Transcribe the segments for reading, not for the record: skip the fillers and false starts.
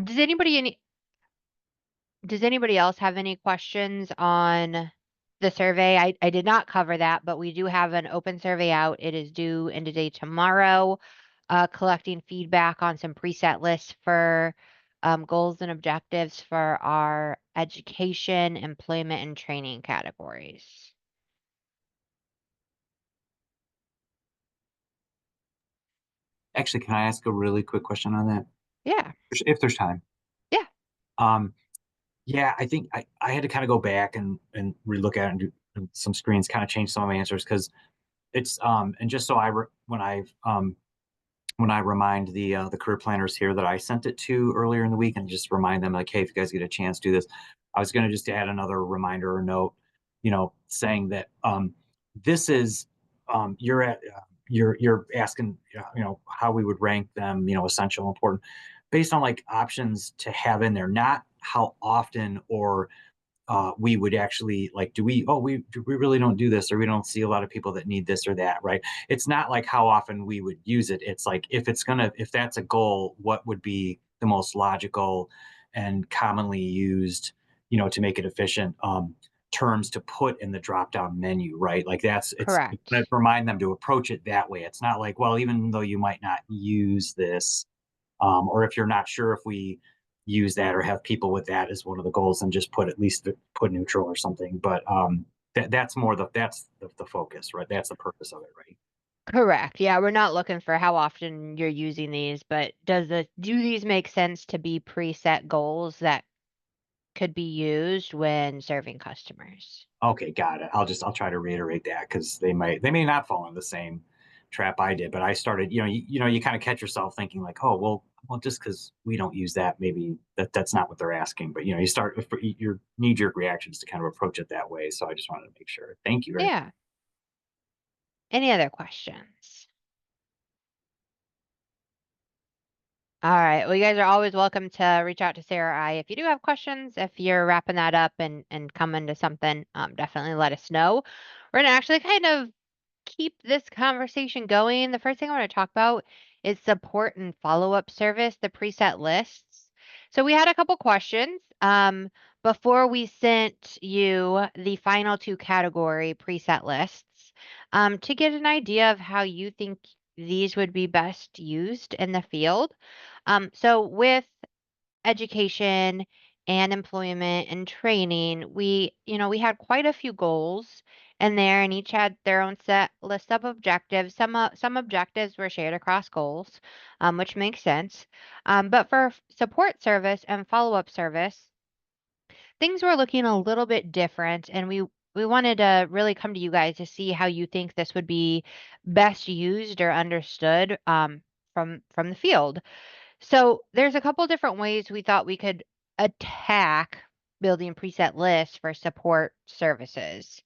Does anybody else have any questions on the survey? I did not cover that, but we do have an open survey out. It is due end of day tomorrow, collecting feedback on some preset lists for goals and objectives for our education, employment, and training categories. Actually, can I ask a really quick question on that? Yeah, If there's time. yeah, Um, yeah, I think I had to kind of go back and relook at it and do some screens, kind of change some of my answers because it's and just so when I remind the career planners here that I sent it to earlier in the week and just remind them like, hey, if you guys get a chance, do this. I was going to just add another reminder or note, saying that this is you're at you're asking how we would rank them, essential, important, based on like options to have in there, not how often or we would actually like, we really don't do this, or we don't see a lot of people that need this or that, right? It's not like how often we would use it. It's like if that's a goal, what would be the most logical and commonly used, to make it efficient, terms to put in the drop down menu, right? Like it's to correct. remind them to approach it that way. It's not like, well, even though you might not use this, or if you're not sure if we use that or have people with that as one of the goals, and just put at least put neutral or something. But that's more the focus, right? That's the purpose of it, right? Correct. Yeah, we're not looking for how often you're using these, but do these make sense to be preset goals that could be used when serving customers? Okay, got it. I'll try to reiterate that because they may not fall in the same trap I did, but I started, you kind of catch yourself thinking like, oh, well, just because we don't use that, maybe that's not what they're asking. But you start with your knee jerk reactions to kind of approach it that way. So I just wanted to make sure. Thank you very. Yeah. Any other questions? All right. Well, you guys are always welcome to reach out to Sarah or I if you do have questions. If you're wrapping that up and coming to something, definitely let us know. We're gonna actually kind of keep this conversation going. The first thing I want to talk about is support and follow-up service, the preset lists. So we had a couple questions before we sent you the final two category preset lists to get an idea of how you think these would be best used in the field. So with education and employment and training, we had quite a few goals in there, and each had their own set list of objectives. Some objectives were shared across goals, which makes sense. But for support service and follow-up service, things were looking a little bit different, and we wanted to really come to you guys to see how you think this would be best used or understood from the field. So there's a couple different ways we thought we could attack building preset lists for support services.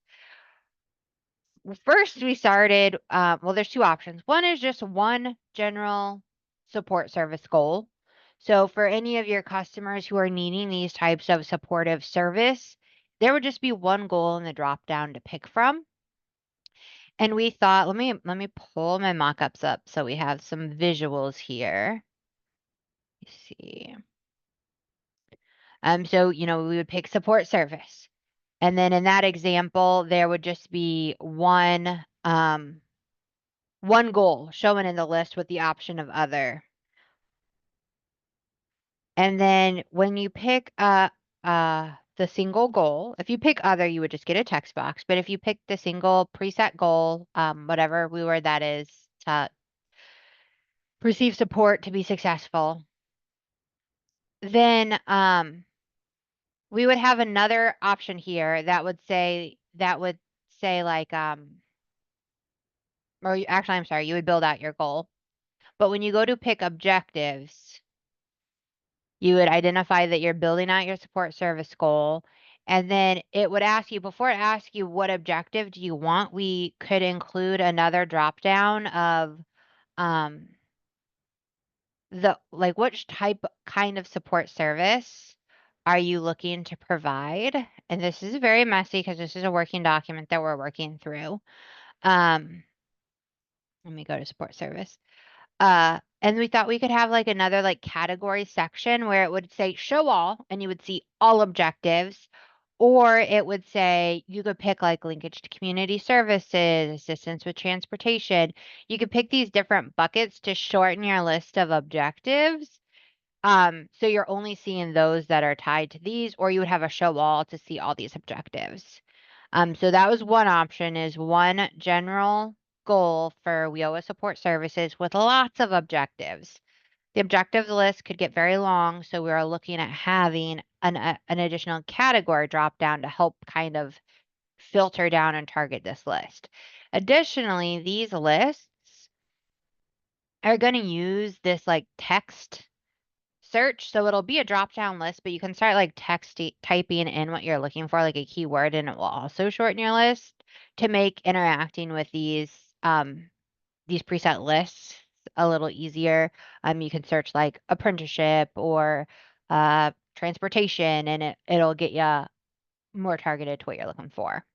First, we started, well, there's two options. One is just one general support service goal. So for any of your customers who are needing these types of supportive service, there would just be one goal in the drop down to pick from. And we thought, let me pull my mock-ups up so we have some visuals here. Let's see. So, we would pick support service. And then in that example, there would just be one goal shown in the list with the option of other. And then when you pick the single goal, if you pick other, you would just get a text box. But if you pick the single preset goal, whatever word that is, to receive support to be successful, then we would have another option here that would say like actually, I'm sorry, you would build out your goal. But when you go to pick objectives, you would identify that you're building out your support service goal. And then it would ask you, before it asks you what objective do you want, we could include another drop down of um the like which kind of support service are you looking to provide? And this is very messy because this is a working document that we're working through. Um, Let me go to support service. And we thought we could have like another like category section where it would say show all and you would see all objectives, or it would say you could pick like linkage to community services, assistance with transportation. You could pick these different buckets to shorten your list of objectives. So you're only seeing those that are tied to these, or you would have a show all to see all these objectives. So that was one option is one general goal for WIOA support services with lots of objectives. The objectives list could get very long, so we are looking at having an additional category drop down to help kind of filter down and target this list. Additionally, these lists are going to use this like text search. So it'll be a drop down list, but you can start like typing in what you're looking for, like a keyword, and it will also shorten your list to make interacting with these preset lists a little easier. You can search like apprenticeship or transportation, and it'll get you more targeted to what you're looking for.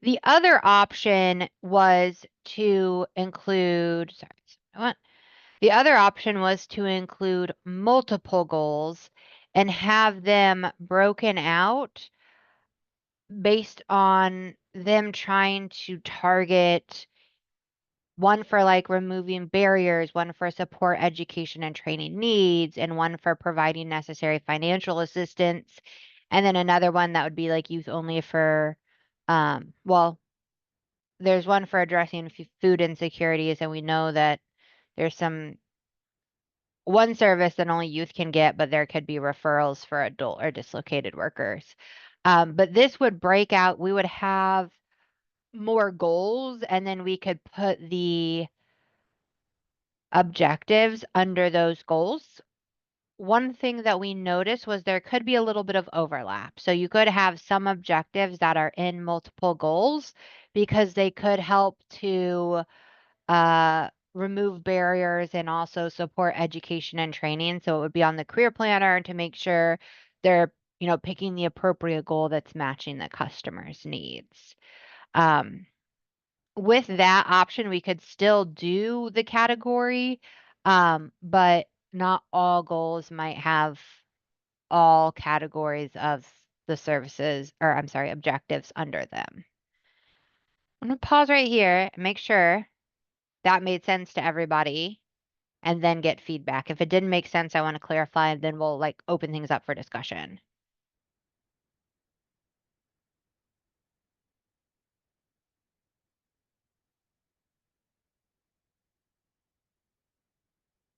The other option was to include, sorry, what? The other option was to include multiple goals and have them broken out based on them trying to target one for like removing barriers, one for support education and training needs, and one for providing necessary financial assistance. And then another one that would be like youth only for, well, there's one for addressing food insecurities, and we know that there's some one service that only youth can get, but there could be referrals for adult or dislocated workers. But this would break out, we would have more goals, and then we could put the objectives under those goals. One thing that we noticed was there could be a little bit of overlap. So you could have some objectives that are in multiple goals because they could help to remove barriers and also support education and training. So it would be on the career planner to make sure they're, picking the appropriate goal that's matching the customer's needs. Um, with that option, we could still do the category, but not all goals might have all categories of the services, or I'm sorry, objectives under them. I'm gonna pause right here and make sure that made sense to everybody and then get feedback. If it didn't make sense, I want to clarify, and then we'll like open things up for discussion.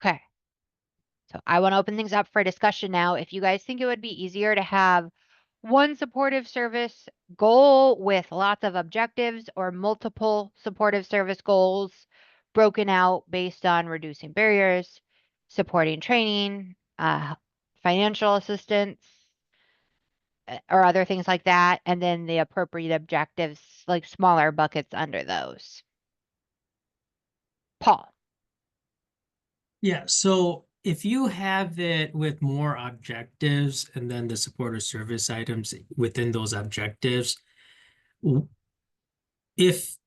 Okay. So I want to open things up for discussion now. If you guys think it would be easier to have one supportive service goal with lots of objectives or multiple supportive service goals broken out based on reducing barriers, supporting training, financial assistance, or other things like that, and then the appropriate objectives, like smaller buckets under those. Paul. Yeah, so if you have it with more objectives and then the supporter service items within those objectives, if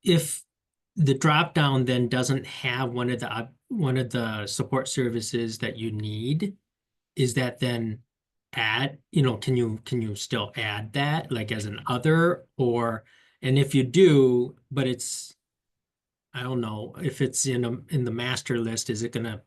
the drop down then doesn't have one of the support services that you need, is that then can you still add that like as an other, or and if you do, but it's I don't know if it's in the master list, is it gonna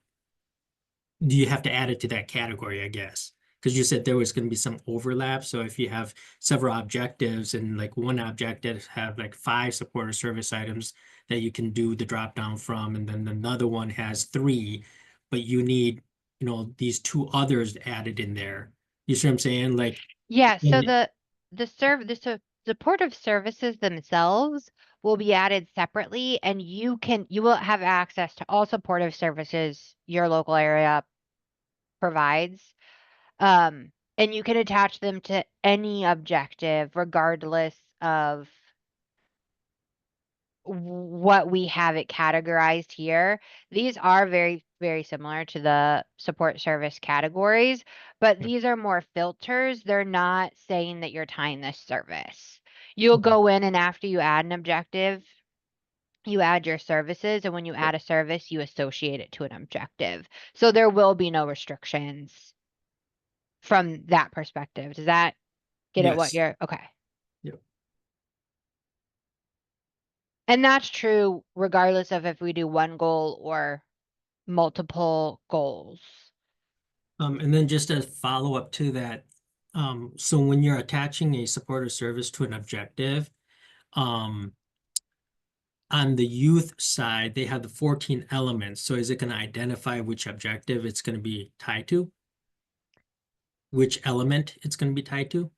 do you have to add it to that category, I guess? Because you said there was going to be some overlap. So if you have several objectives and like one objective have like 5 supporter service items that you can do the drop down from, and then another one has 3, but you need, these 2 others added in there. You see what I'm saying? Like, Yeah, so and supportive services themselves will be added separately, and you will have access to all supportive services your local area provides. And you can attach them to any objective regardless of what we have it categorized here. These are very, very similar to the support service categories, but these are more filters. They're not saying that you're tying this service. You'll go in and after you add an objective, you add your services, and when you add a service, you associate it to an objective. So there will be no restrictions from that perspective. Does that get at what Yes. you're okay? Yep. And that's true regardless of if we do one goal or multiple goals. And then just a follow-up to that, so when you're attaching a support or service to an objective, um, on the youth side, they have the 14 elements. So is it going to identify which objective it's going to be tied to? Which element it's going to be tied to?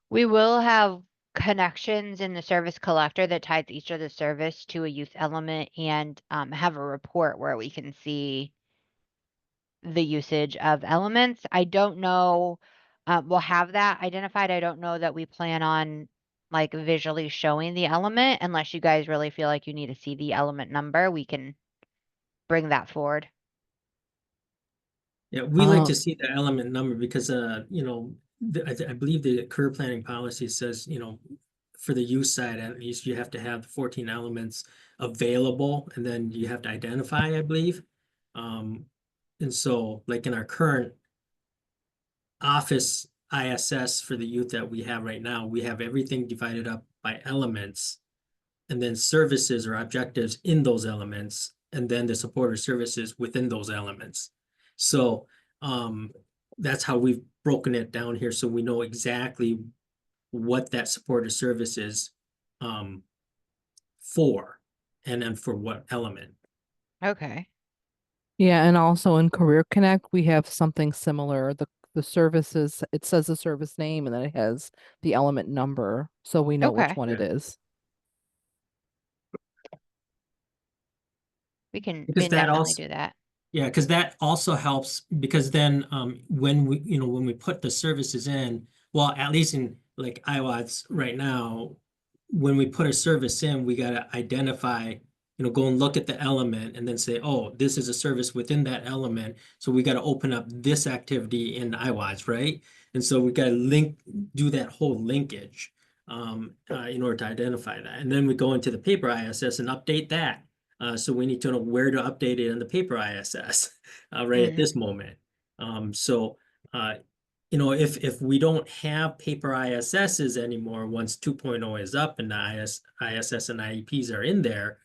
We will have connections in the service collector that ties each of the service to a youth element and have a report where we can see the usage of elements. I don't know, we'll have that identified. I don't know that we plan on like visually showing the element unless you guys really feel like you need to see the element number. We can bring that forward. Yeah, we like Uh, to see the element number because, I believe the career planning policy says, for the use side, at least you have to have the 14 elements available and then you have to identify, I believe. Um, and so like in our current office ISS for the youth that we have right now, we have everything divided up by elements and then services or objectives in those elements, and then the supporter services within those elements. So that's how we've broken it down here, so we know exactly what that supporter service is for, and then for what element. Okay. yeah, and also in Career Connect, we have something similar. The services, it says the service name and then it has the element number, so we know which Okay. one it is. We Because can that definitely also, do that. yeah, because that also helps because then when we put the services in, well, at least in like IWDS right now, when we put a service in, we got to identify, go and look at the element and then say, oh, this is a service within that element. So we got to open up this activity in IWDS, right? And so we got to do that whole linkage in order to identify that. And then we go into the paper ISS and update that. So we need to know where to update it in the paper ISS right at this moment. So if we don't have paper ISSs anymore, once 2.0 is up and the ISS and IEPs are in there,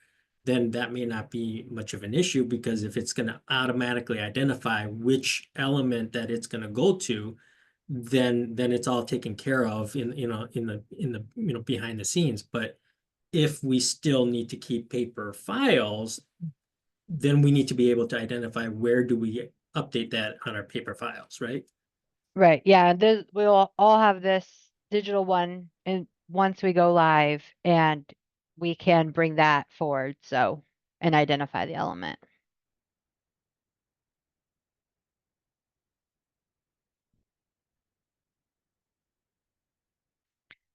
then that may not be much of an issue because if it's going to automatically identify which element that it's going to go to, then it's all taken care of in the behind the scenes. But if we still need to keep paper files, then we need to be able to identify where do we update that on our paper files, right? Right. Yeah. We'll all have this digital one and once we go live and we can bring that forward. So, and identify the element.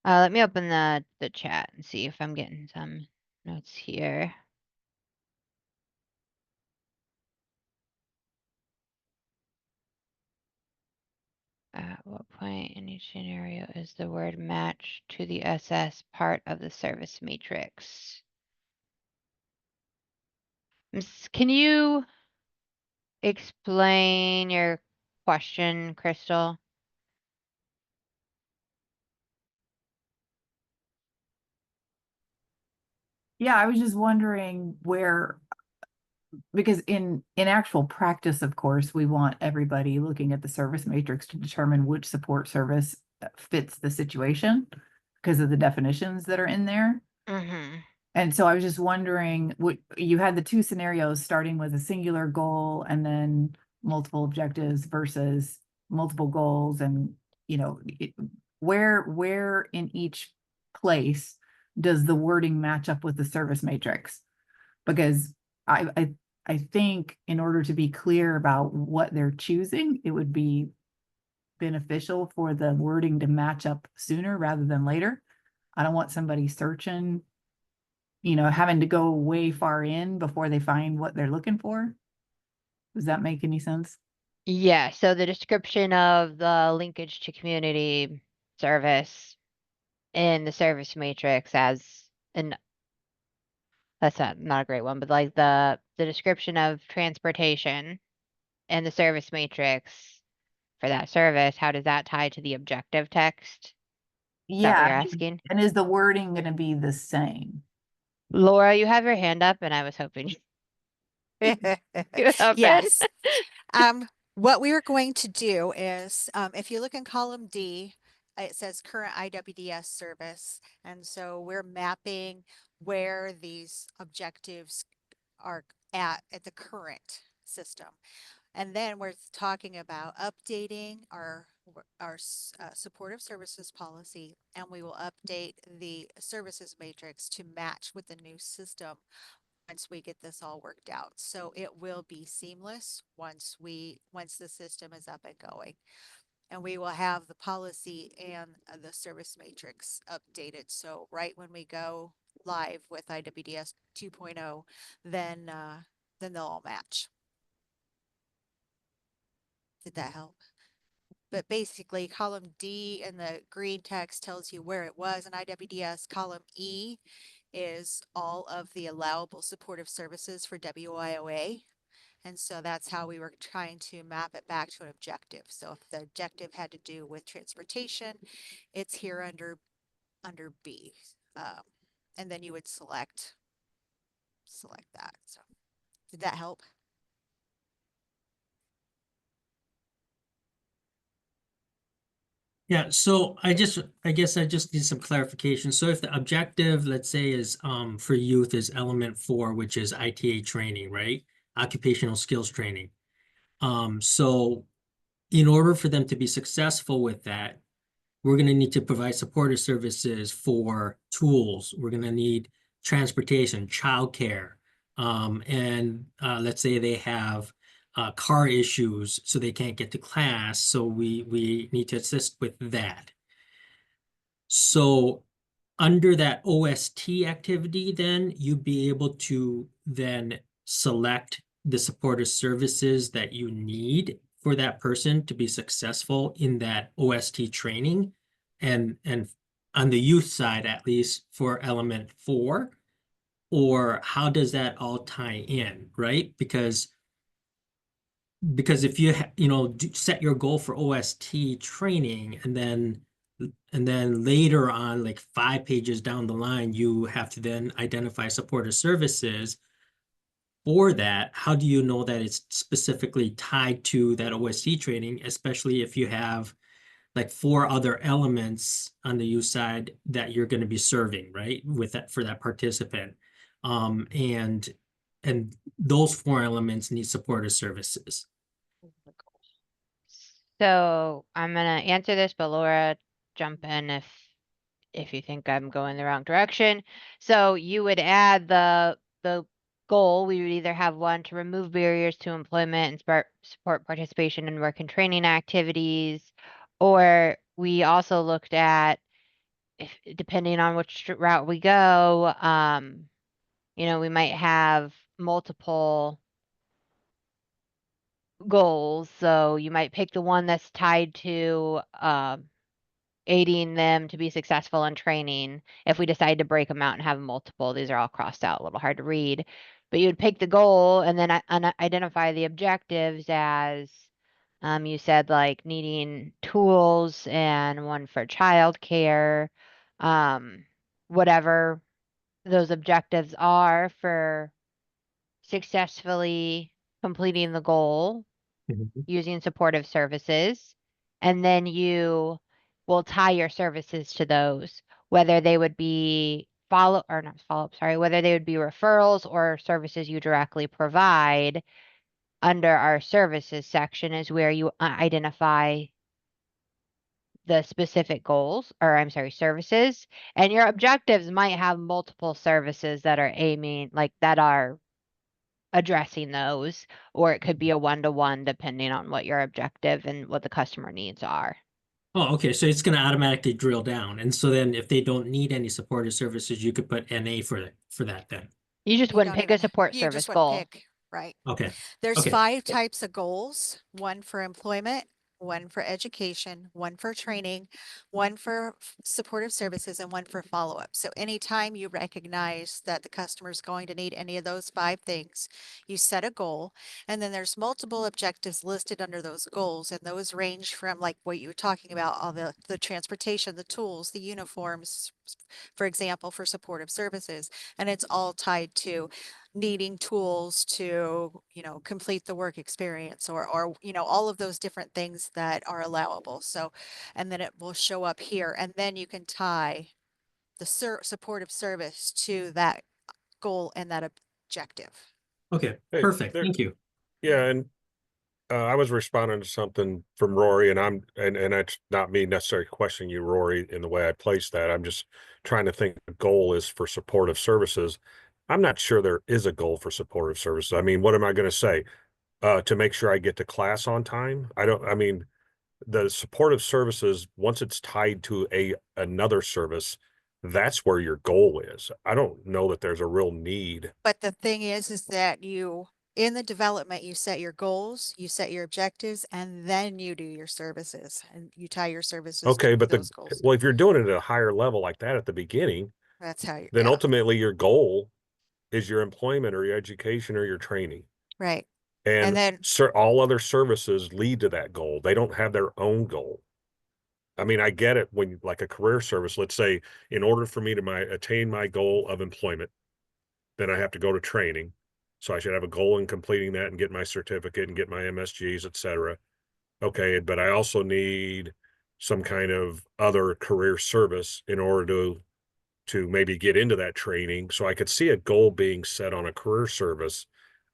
Let me open the chat and see if I'm getting some notes here. At what point in each scenario is the word match to the SS part of the service matrix? Can you explain your question, Crystal? Yeah, I was just wondering where, because in actual practice, of course, we want everybody looking at the service matrix to determine which support service fits the situation because of the definitions that are in there. Mm-hmm. And so I was just wondering, what you had the two scenarios starting with a singular goal and then multiple objectives versus multiple goals, and where in each place does the wording match up with the service matrix? Because I think in order to be clear about what they're choosing, it would be beneficial for the wording to match up sooner rather than later. I don't want somebody searching, having to go way far in before they find what they're looking for. Does that make any sense? Yeah, so the description of the linkage to community service in the service matrix as an That's not a great one, but like the description of transportation and the service matrix for that service, how does that tie to the objective text? Is that what you're Yeah, asking? and is the wording going to be the same? Laura, you have your hand up, and I was hoping you would open. Yes. What we are going to do is, if you look in column D, it says current IWDS service. And so we're mapping where these objectives are at the current system. And then we're talking about updating our supportive services policy, and we will update the services matrix to match with the new system once we get this all worked out. So it will be seamless once the system is up and going. And we will have the policy and the service matrix updated. So right when we go live with IWDS 2.0, then they'll all match. Did that help? But basically, column D in the green text tells you where it was in IWDS. Column E is all of the allowable supportive services for WIOA. And so that's how we were trying to map it back to an objective. So if the objective had to do with transportation, it's here under B. And then you would select that. So did that help? Yeah, so I guess I just need some clarification. So if the objective, let's say, is for youth is element 4, which is ITA training, right? Occupational skills training. So in order for them to be successful with that, we're going to need to provide supportive services for tools. We're going to need transportation, childcare, and let's say they have car issues, so they can't get to class. So we need to assist with that. So under that OST activity, then you'd be able to then select the supportive services that you need for that person to be successful in that OST training. And on the youth side, at least for element 4, or how does that all tie in, right? Because if you set your goal for OST training, and then later on, like 5 pages down the line, you have to then identify supportive services for that. How do you know that it's specifically tied to that OST training, especially if you have like 4 other elements on the youth side that you're going to be serving, right? With that, for that participant. And those 4 elements need supportive services. So I'm gonna answer this, but Laura, jump in if you think I'm going the wrong direction. So you would add the goal. We would either have one to remove barriers to employment and support participation in work and training activities, or we also looked at, if depending on which route we go, we might have multiple goals. So you might pick the one that's tied to aiding them to be successful in training. If we decide to break them out and have multiple, these are all crossed out, a little hard to read. But you would pick the goal and then identify the objectives as you said, like needing tools and one for childcare, whatever those objectives are for successfully completing the goal using supportive services. And then you will tie your services to those, whether they would be whether they would be referrals or services you directly provide. Under our services section is where you identify the specific goals, or I'm sorry, services, and your objectives might have multiple services that are that are addressing those, or it could be a one-to-one depending on what your objective and what the customer needs are. Oh, okay. So it's going to automatically drill down. And so then if they don't need any supportive services, you could put NA for that then. You just You wouldn't don't pick a even, support you service just wouldn't goal. pick, right? Okay. There's Okay. 5 types of goals, one for employment, one for education, one for training, one for supportive services, and one for follow-up. So anytime you recognize that the customer is going to need any of those 5 things, you set a goal, and then there's multiple objectives listed under those goals, and those range from like what you were talking about, all the transportation, the tools, the uniforms, for example, for supportive services, and it's all tied to needing tools to, complete the work experience, or, all of those different things that are allowable. So, and then it will show up here, and then you can tie the supportive service to that goal and that objective. Okay, Hey, perfect. there, Thank you. yeah, and I was responding to something from Rory, and that's not me necessarily questioning you, Rory, in the way I placed that. I'm just trying to think the goal is for supportive services. I'm not sure there is a goal for supportive services. I mean, what am I going to say? To make sure I get to class on time? I mean, the supportive services, once it's tied to another service, that's where your goal is. I don't know that there's a real need. But the thing is that in the development, you set your goals, you set your objectives, and then you do your services, and you tie your services Okay, to but those goals. well, if you're doing it at a higher level like that at the beginning, That's how you, then yeah, ultimately your goal is your employment or your education or your training. right. And And then all other services lead to that goal. They don't have their own goal. I mean, I get it when like a career service, let's say, in order for me to attain my goal of employment, then I have to go to training. So I should have a goal in completing that and get my certificate and get my MSGs, et cetera. Okay, but I also need some kind of other career service in order to maybe get into that training. So I could see a goal being set on a career service.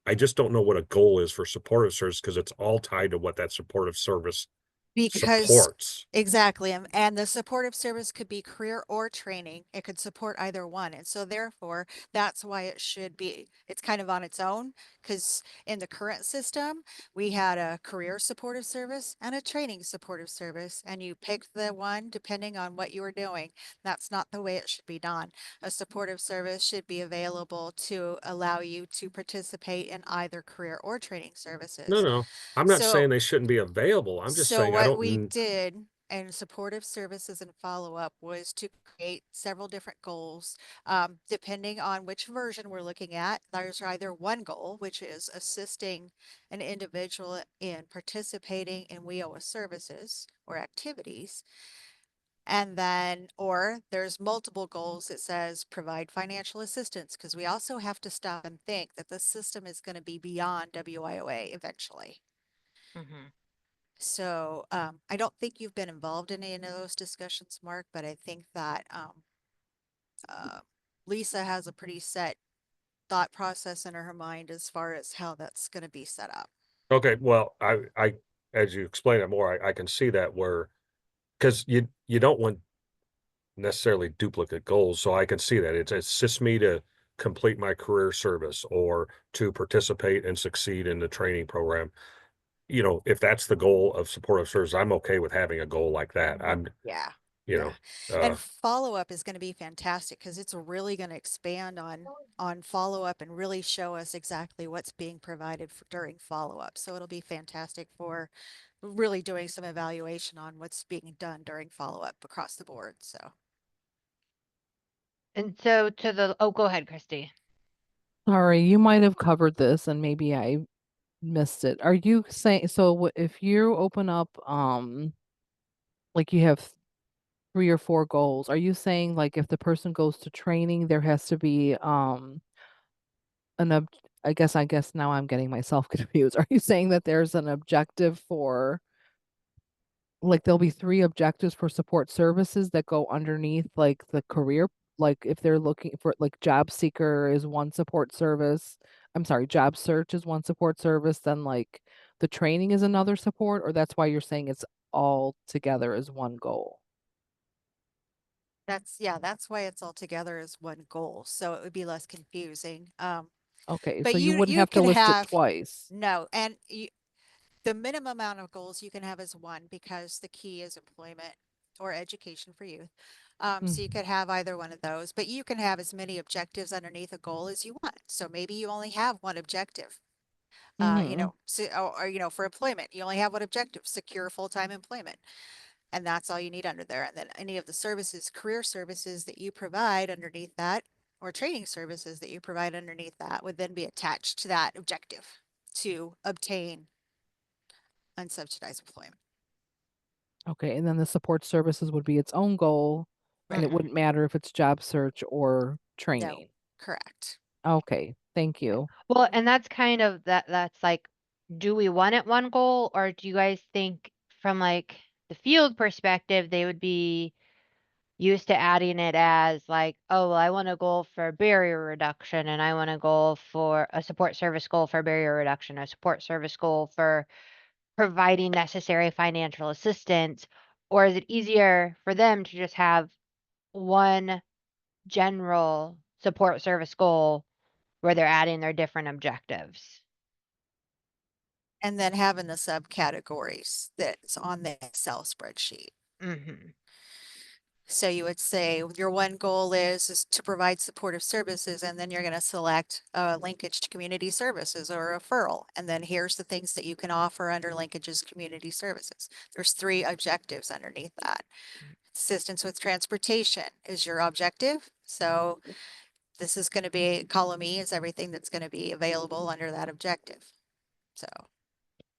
I just don't know what a goal is for supportive service because it's all tied to what that supportive service because supports. exactly, and the supportive service could be career or training. It could support either one. And so therefore, that's why it's kind of on its own, because in the current system, we had a career supportive service and a training supportive service, and you picked the one depending on what you were doing. That's not the way it should be done. A supportive service should be available to allow you to participate in either career or training No, services. no, I'm not So saying they shouldn't be available. I'm just so saying I what we don't. did in supportive services and follow-up was to create several different goals. Depending on which version we're looking at, there's either one goal, which is assisting an individual in participating in WIOA services or activities. And then, or there's multiple goals that says provide financial assistance, because we also have to stop and think that the system is going to be beyond WIOA eventually. Mhm. So I don't think you've been involved in any of those discussions, Mark, but I think that uh, Lisa has a pretty set thought process in her mind as far as how that's going to be set up. Okay, well, as you explain it more, I can see that where because you don't want necessarily duplicate goals, so I can see that it assists me to complete my career service or to participate and succeed in the training program. You know, if that's the goal of supportive service, I'm okay with having a goal like that. Yeah. You Yeah. know, And follow-up is going to be fantastic because it's really going to expand on follow-up and really show us exactly what's being provided during follow-up. So it'll be fantastic for really doing some evaluation on what's being done during follow-up across the board. So And so oh, go ahead, Christy. Sorry, you might have covered this and maybe I missed it. Are you saying, so if you open up, like you have 3 or 4 goals, are you saying like if the person goes to training, there has to be, an I guess now I'm getting myself confused. Are you saying that there's an objective for, like there'll be 3 objectives for support services that go underneath like the career, like if they're looking for like job seeker is one support service, I'm sorry, job search is one support service, then like the training is another support, or that's why you're saying it's all together as one goal? that's why it's all together as one goal. So it would be less confusing. Okay, But so you wouldn't you have to can list it have twice. no, and the minimum amount of goals you can have is one because the key is employment or education for youth. So you Mm. could have either one of those, but you can have as many objectives underneath a goal as you want. So maybe you only have one objective. You Mhm. know, so, or, you know, for employment, you only have one objective, secure full-time employment. And that's all you need under there. And then any of the services, career services that you provide underneath that, or training services that you provide underneath that would then be attached to that objective to obtain unsubsidized employment. Okay, and then the support services would be its own goal, and it Mhm. wouldn't matter if it's job search or No, training. correct. Okay, thank you. Well, and that's kind of that's like, do we want it one goal, or do you guys think from like the field perspective, they would be used to adding it as like, oh, well, I want a goal for barrier reduction and I want a goal for a support service goal for barrier reduction, a support service goal for providing necessary financial assistance? Or is it easier for them to just have one general support service goal where they're adding their different objectives? And then having the subcategories that's on the Excel spreadsheet. Hmm. So you would say your one goal is to provide supportive services, and then you're going to select a linkage to community services or a referral. And then here's the things that you can offer under linkages community services. There's 3 objectives underneath that. Assistance with transportation is your objective. So this is going to be column E is everything that's going to be available under that objective. So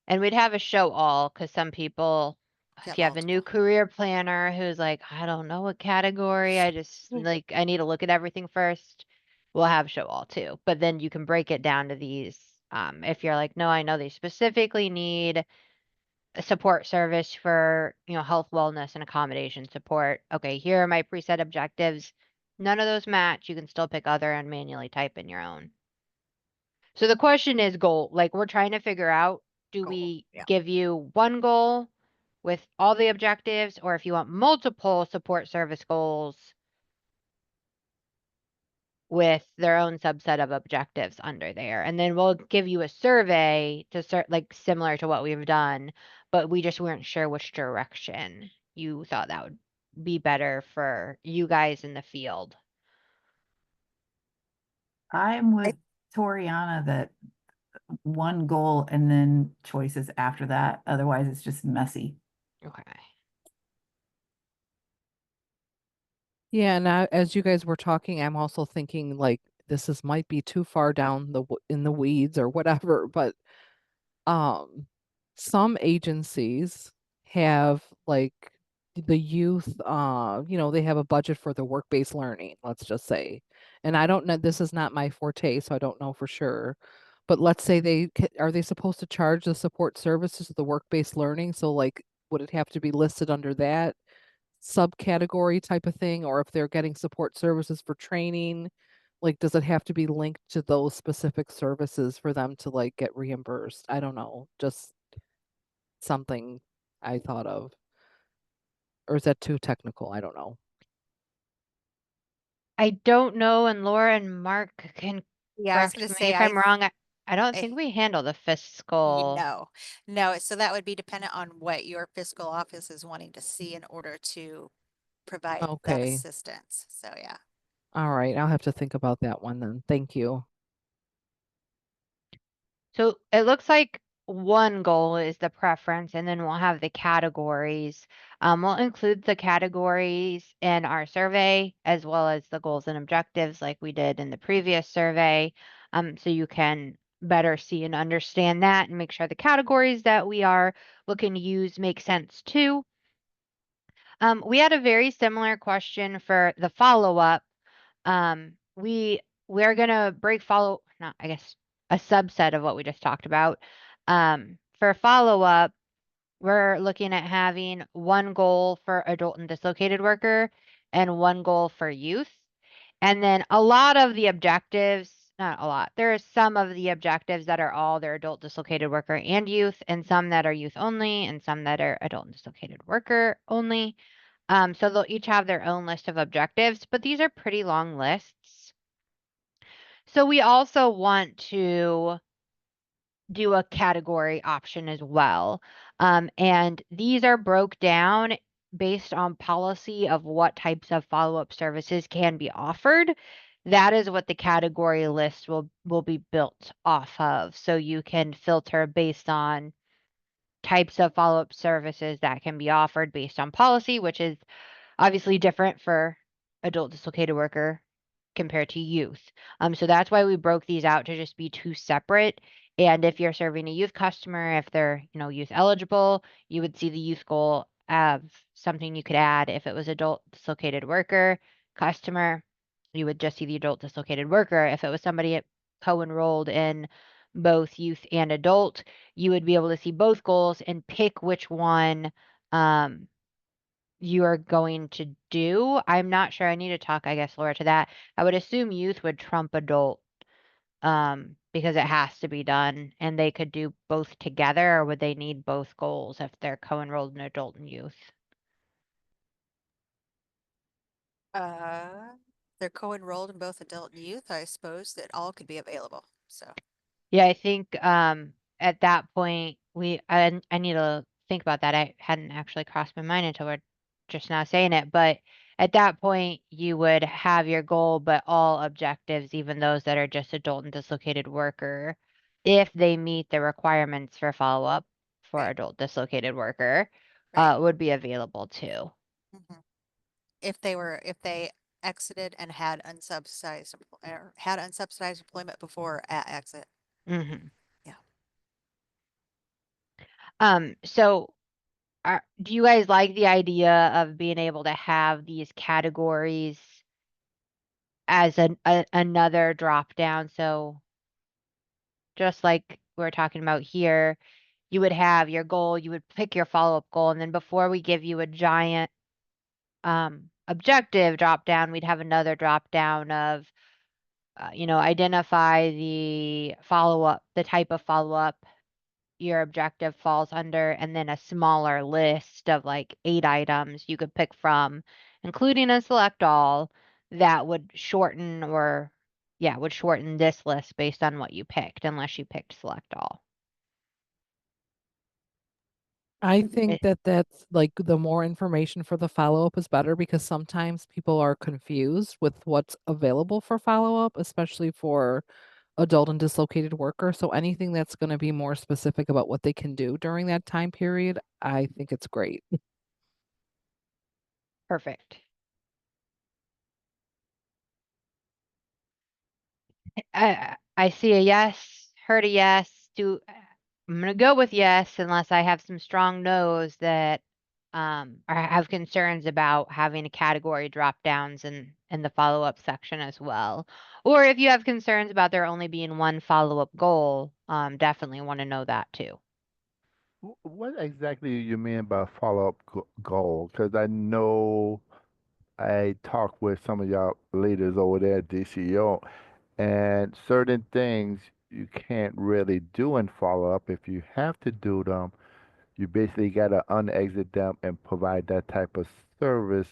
And we'd have a show all because some people, if get you have a new multiple. career planner who's like, I don't know what category, I just like, I need to look at everything first, we'll have show all too. But then you can break it down to these. If you're like, no, I know they specifically need a support service for, health, wellness, and accommodation support. Okay, here are my preset objectives. None of those match. You can still pick other and manually type in your own. So the question is goal. Like we're trying to figure out, do Goal. we Yeah. give you one goal with all the objectives, or if you want multiple support service goals with their own subset of objectives under there. And then we'll give you a survey to start like similar to what we've done, but we just weren't sure which direction you thought that would be better for you guys in the field. I'm with Toriana that one goal and then choices after that. Otherwise, it's just messy. Okay. Yeah, and as you guys were talking, I'm also thinking like this is might be too far down in the weeds or whatever, but some agencies have like the youth they have a budget for the work-based learning, let's just say. And I don't know, this is not my forte, so I don't know for sure. But let's say are they supposed to charge the support services of the work-based learning? So like would it have to be listed under that subcategory type of thing, or if they're getting support services for training, like does it have to be linked to those specific services for them to like get reimbursed? I don't know, just something I thought of. Or is that too technical? I don't know. I don't know, and Laura and Mark can Yeah, I was going correct to me say, if I'm wrong. I don't I think we handle the fiscal. no, no. So that would be dependent on what your fiscal office is wanting to see in order to provide that Okay. assistance. So yeah. All right, I'll have to think about that one then. Thank you. So it looks like one goal is the preference, and then we'll have the categories. We'll include the categories in our survey as well as the goals and objectives like we did in the previous survey. So you can better see and understand that and make sure the categories that we are looking to use make sense too. We had a very similar question for the follow-up. We're gonna break not, I guess, a subset of what we just talked about. For follow-up, we're looking at having one goal for adult and dislocated worker and one goal for youth. And then a lot of the objectives, not a lot, there are some of the objectives that are all their adult dislocated worker and youth, and some that are youth only, and some that are adult and dislocated worker only. So they'll each have their own list of objectives, but these are pretty long lists. So we also want to do a category option as well. And these are broke down based on policy of what types of follow-up services can be offered. that is what the category list will be built off of. So you can filter based on types of follow-up services that can be offered based on policy, which is obviously different for adult dislocated worker compared to youth. So that's why we broke these out to just be two separate. And if you're serving a youth customer, if they're, youth eligible, you would see the youth goal of something you could add. If it was adult dislocated worker customer, you would just see the adult dislocated worker. If it was somebody co-enrolled in both youth and adult, you would be able to see both goals and pick which one you are going to do. I'm not sure. I need to talk, I guess, Laura, to that. I would assume youth would trump adult because it has to be done, and they could do both together, or would they need both goals if they're co-enrolled in adult and youth? They're co-enrolled in both adult and youth. I suppose that all could be available. So Yeah, I think at that point I need to think about that. I hadn't actually crossed my mind until we're just now saying it, but at that point you would have your goal, but all objectives, even those that are just adult and dislocated worker, if they meet the requirements for follow-up for right, adult dislocated worker, right. would be available too. Mhm. If they exited and had unsubsidized or had unsubsidized employment before at exit. Hmm. Yeah. So do you guys like the idea of being able to have these categories as another drop down? So just like we're talking about here, you would have your goal, you would pick your follow-up goal, and then before we give you a giant objective drop down, we'd have another drop down of identify the follow-up, the type of follow-up your objective falls under, and then a smaller list of like 8 items you could pick from, including a select all that would shorten would shorten this list based on what you picked, unless you picked select all. I think It- that that's like the more information for the follow-up is better because sometimes people are confused with what's available for follow-up, especially for adult and dislocated worker. So anything that's going to be more specific about what they can do during that time period, I think it's great. Perfect. I see a yes, heard a yes. I'm gonna go with yes unless I have some strong no's that or have concerns about having a category drop downs in the follow-up section as well. Or if you have concerns about there only being one follow-up goal, definitely want to know that too. What exactly do you mean by follow-up goal? Because I know I talked with some of y'all leaders over there at DCO, and certain things you can't really do in follow-up. If you have to do them, you basically got to unexit them and provide that type of service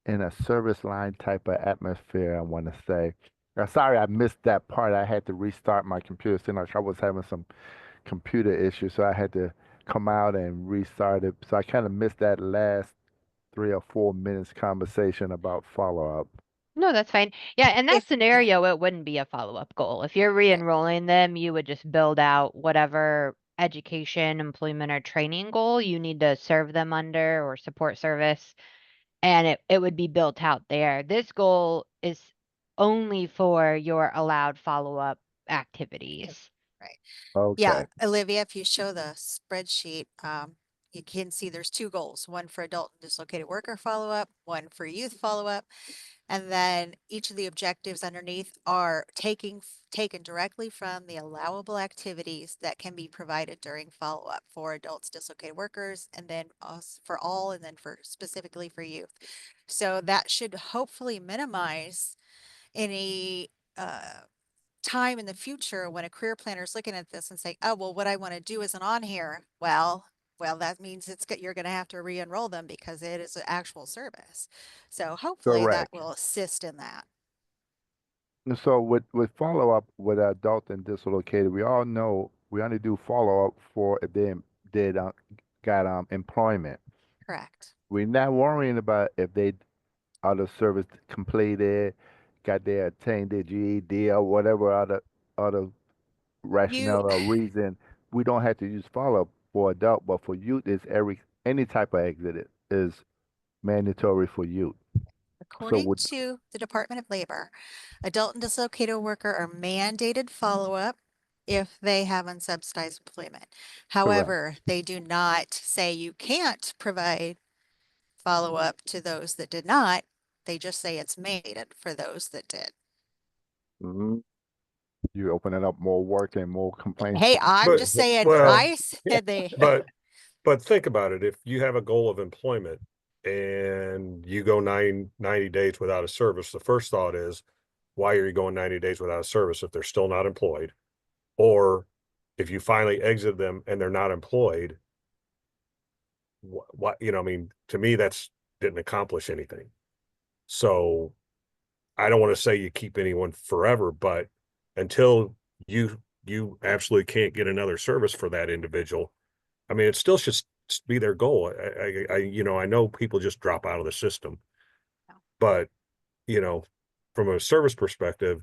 in a service line type of atmosphere, I want to say. Sorry, I missed that part. I had to restart my computer. It seemed like I was having some computer issue, so I had to come out and restart it. So I kind of missed that last 3 or 4 minutes conversation about follow up. No, that's fine. Yeah, in that Yeah, scenario, it wouldn't be a follow-up goal. If you're right. re-enrolling them, you would just build out whatever education, employment, or training goal you need to serve them under or support service, and it would be built out there. This goal is only for your allowed follow-up Yep, activities. right. Yeah, Okay, Olivia, if you show the spreadsheet, you can see there's two goals, one for adult and dislocated worker follow-up, one for youth follow-up. And then each of the objectives underneath are taken directly from the allowable activities that can be provided during follow-up for adults, dislocated workers, and then us for all, and then for specifically for youth. So that should hopefully minimize any time in the future when a career planner is looking at this and saying, oh, well, what I want to do isn't on here. Well, that means you're going to have to re-enroll them because it is an actual service. So hopefully that correct. will assist in that. And so with follow up with adult and dislocated, we all know we only do follow up for if they did got employment. Correct. We're not worrying about if they out of service completed, got their attained their GED or whatever other You, rationale or reason, we don't have to use follow up for adult, but for youth, is any type of exit is mandatory for youth. So according would to the Department of Labor, adult and dislocated worker are mandated follow-up if they have unsubsidized employment. correct. However, they do not say you can't provide follow-up to those that did not. They just say it's mandated for those that did. Hmm. You opening up more work and more complaints Hey, for I'm But just saying, well, I said they, but but think about it. If you have a goal of employment and you go 90 days without a service, the first thought is, why are you going 90 days without a service if they're still not employed? Or if you finally exit them and they're not employed, what, I mean, to me, that's didn't accomplish anything. So I don't want to say you keep anyone forever, but until you absolutely can't get another service for that individual, I mean, it still should be their goal. I know people just drop out of the system, but you know, from a service perspective,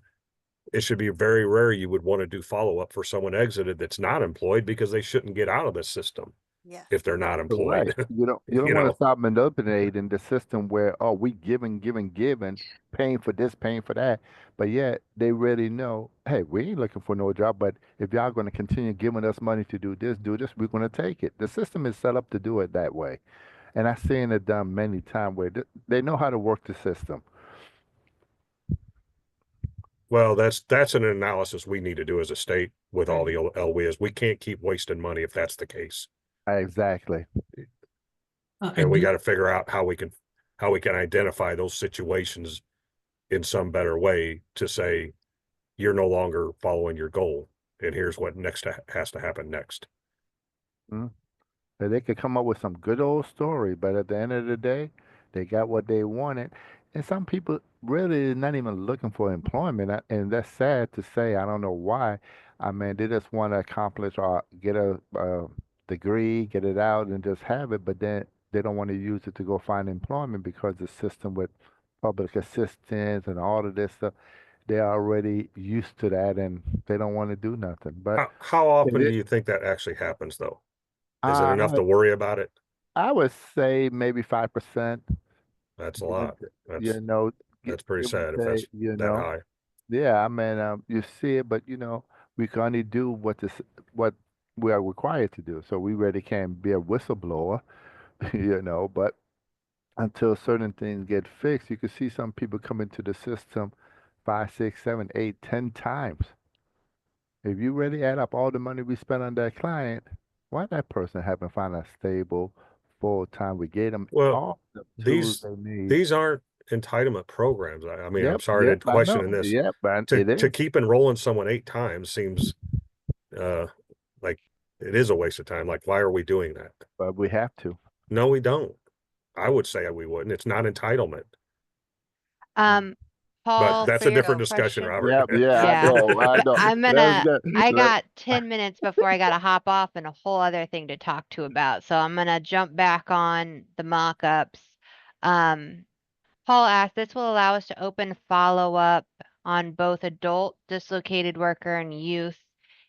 it should be very rare you would want to do follow up for someone exited that's not employed because they shouldn't get out of the system yeah. if they're not correct. employed. You don't you want to know, stop manipulating the system where, oh, we giving, paying for this, paying for that, but yet they really know, hey, we ain't looking for no job, but if y'all going to continue giving us money to do this, we're going to take it. The system is set up to do it that way, and I've seen it done many times where they know how to work the system. well, that's an analysis we need to do as a state with all the Mhm. LWIs. We can't keep wasting money if that's the case. Exactly. I And we do, got to figure out how we can identify those situations in some better way to say you're no longer following your goal and here's what has to happen next. Mm. So they could come up with some good old story, but at the end of the day, they got what they wanted. And some people really is not even looking for employment, and that's sad to say. I don't know why. I mean, they just want to accomplish or get a degree, get it out, and just have it, but then they don't want to use it to go find employment because the system with public assistance and all of this stuff, they're already used to that, and they don't want to do nothing. But How it often do is, you think that actually happens though? Is it enough uh, to worry about it? I would say maybe 5%. That's a Give lot. or, you That's know, that's pretty give or sad if take, that's that high. yeah. I mean, you see it, but we can only do what we are required to do. So we really can't be a whistleblower, But until certain things get fixed, you can see some people come into the system 5, 6, 7, 8, 10 times. If you really add up all the money we spent on that client, why that person haven't found a stable full time? We gave them Well, all the tools these they need. these aren't entitlement programs. I mean, I'm Yep, sorry yep, to I know. question this. Yep, and To it to is, keep enrolling someone 8 times seems uh like it is a waste of time. Like, why are we doing that? but we have to. No, we don't. I would say we wouldn't. It's not entitlement. Um, But Paul, for that's a your different discussion, question. Robert. Yep, yeah, I Yeah. know, I know. I'm That's gonna, good. I got 10 minutes before I gotta hop off and a whole other thing to talk to about. So I'm gonna jump back on the mock-ups. Um, Paul asked, this will allow us to open follow-up on both adult dislocated worker and youth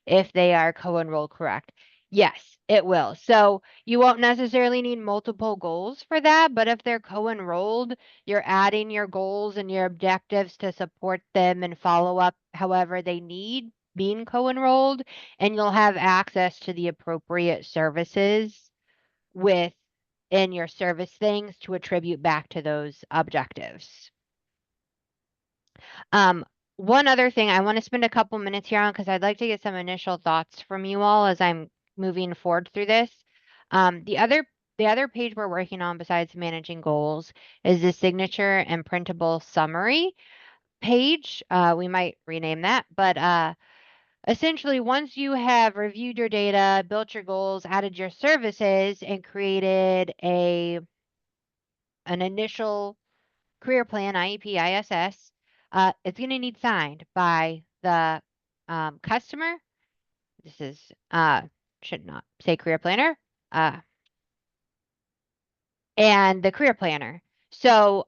if they are co-enrolled, correct? Yes, it will. So you won't necessarily need multiple goals for that, but if they're co-enrolled, you're adding your goals and your objectives to support them and follow up however they need being co-enrolled, and you'll have access to the appropriate services with in your service things to attribute back to those objectives. Um, one other thing I want to spend a couple minutes here on because I'd like to get some initial thoughts from you all as I'm moving forward through this. The other page we're working on besides managing goals is the signature and printable summary page. We might rename that, but essentially, once you have reviewed your data, built your goals, added your services, and created an initial career plan, IEP, ISS, it's going to need signed by the customer. This is should not say career planner, and the career planner. So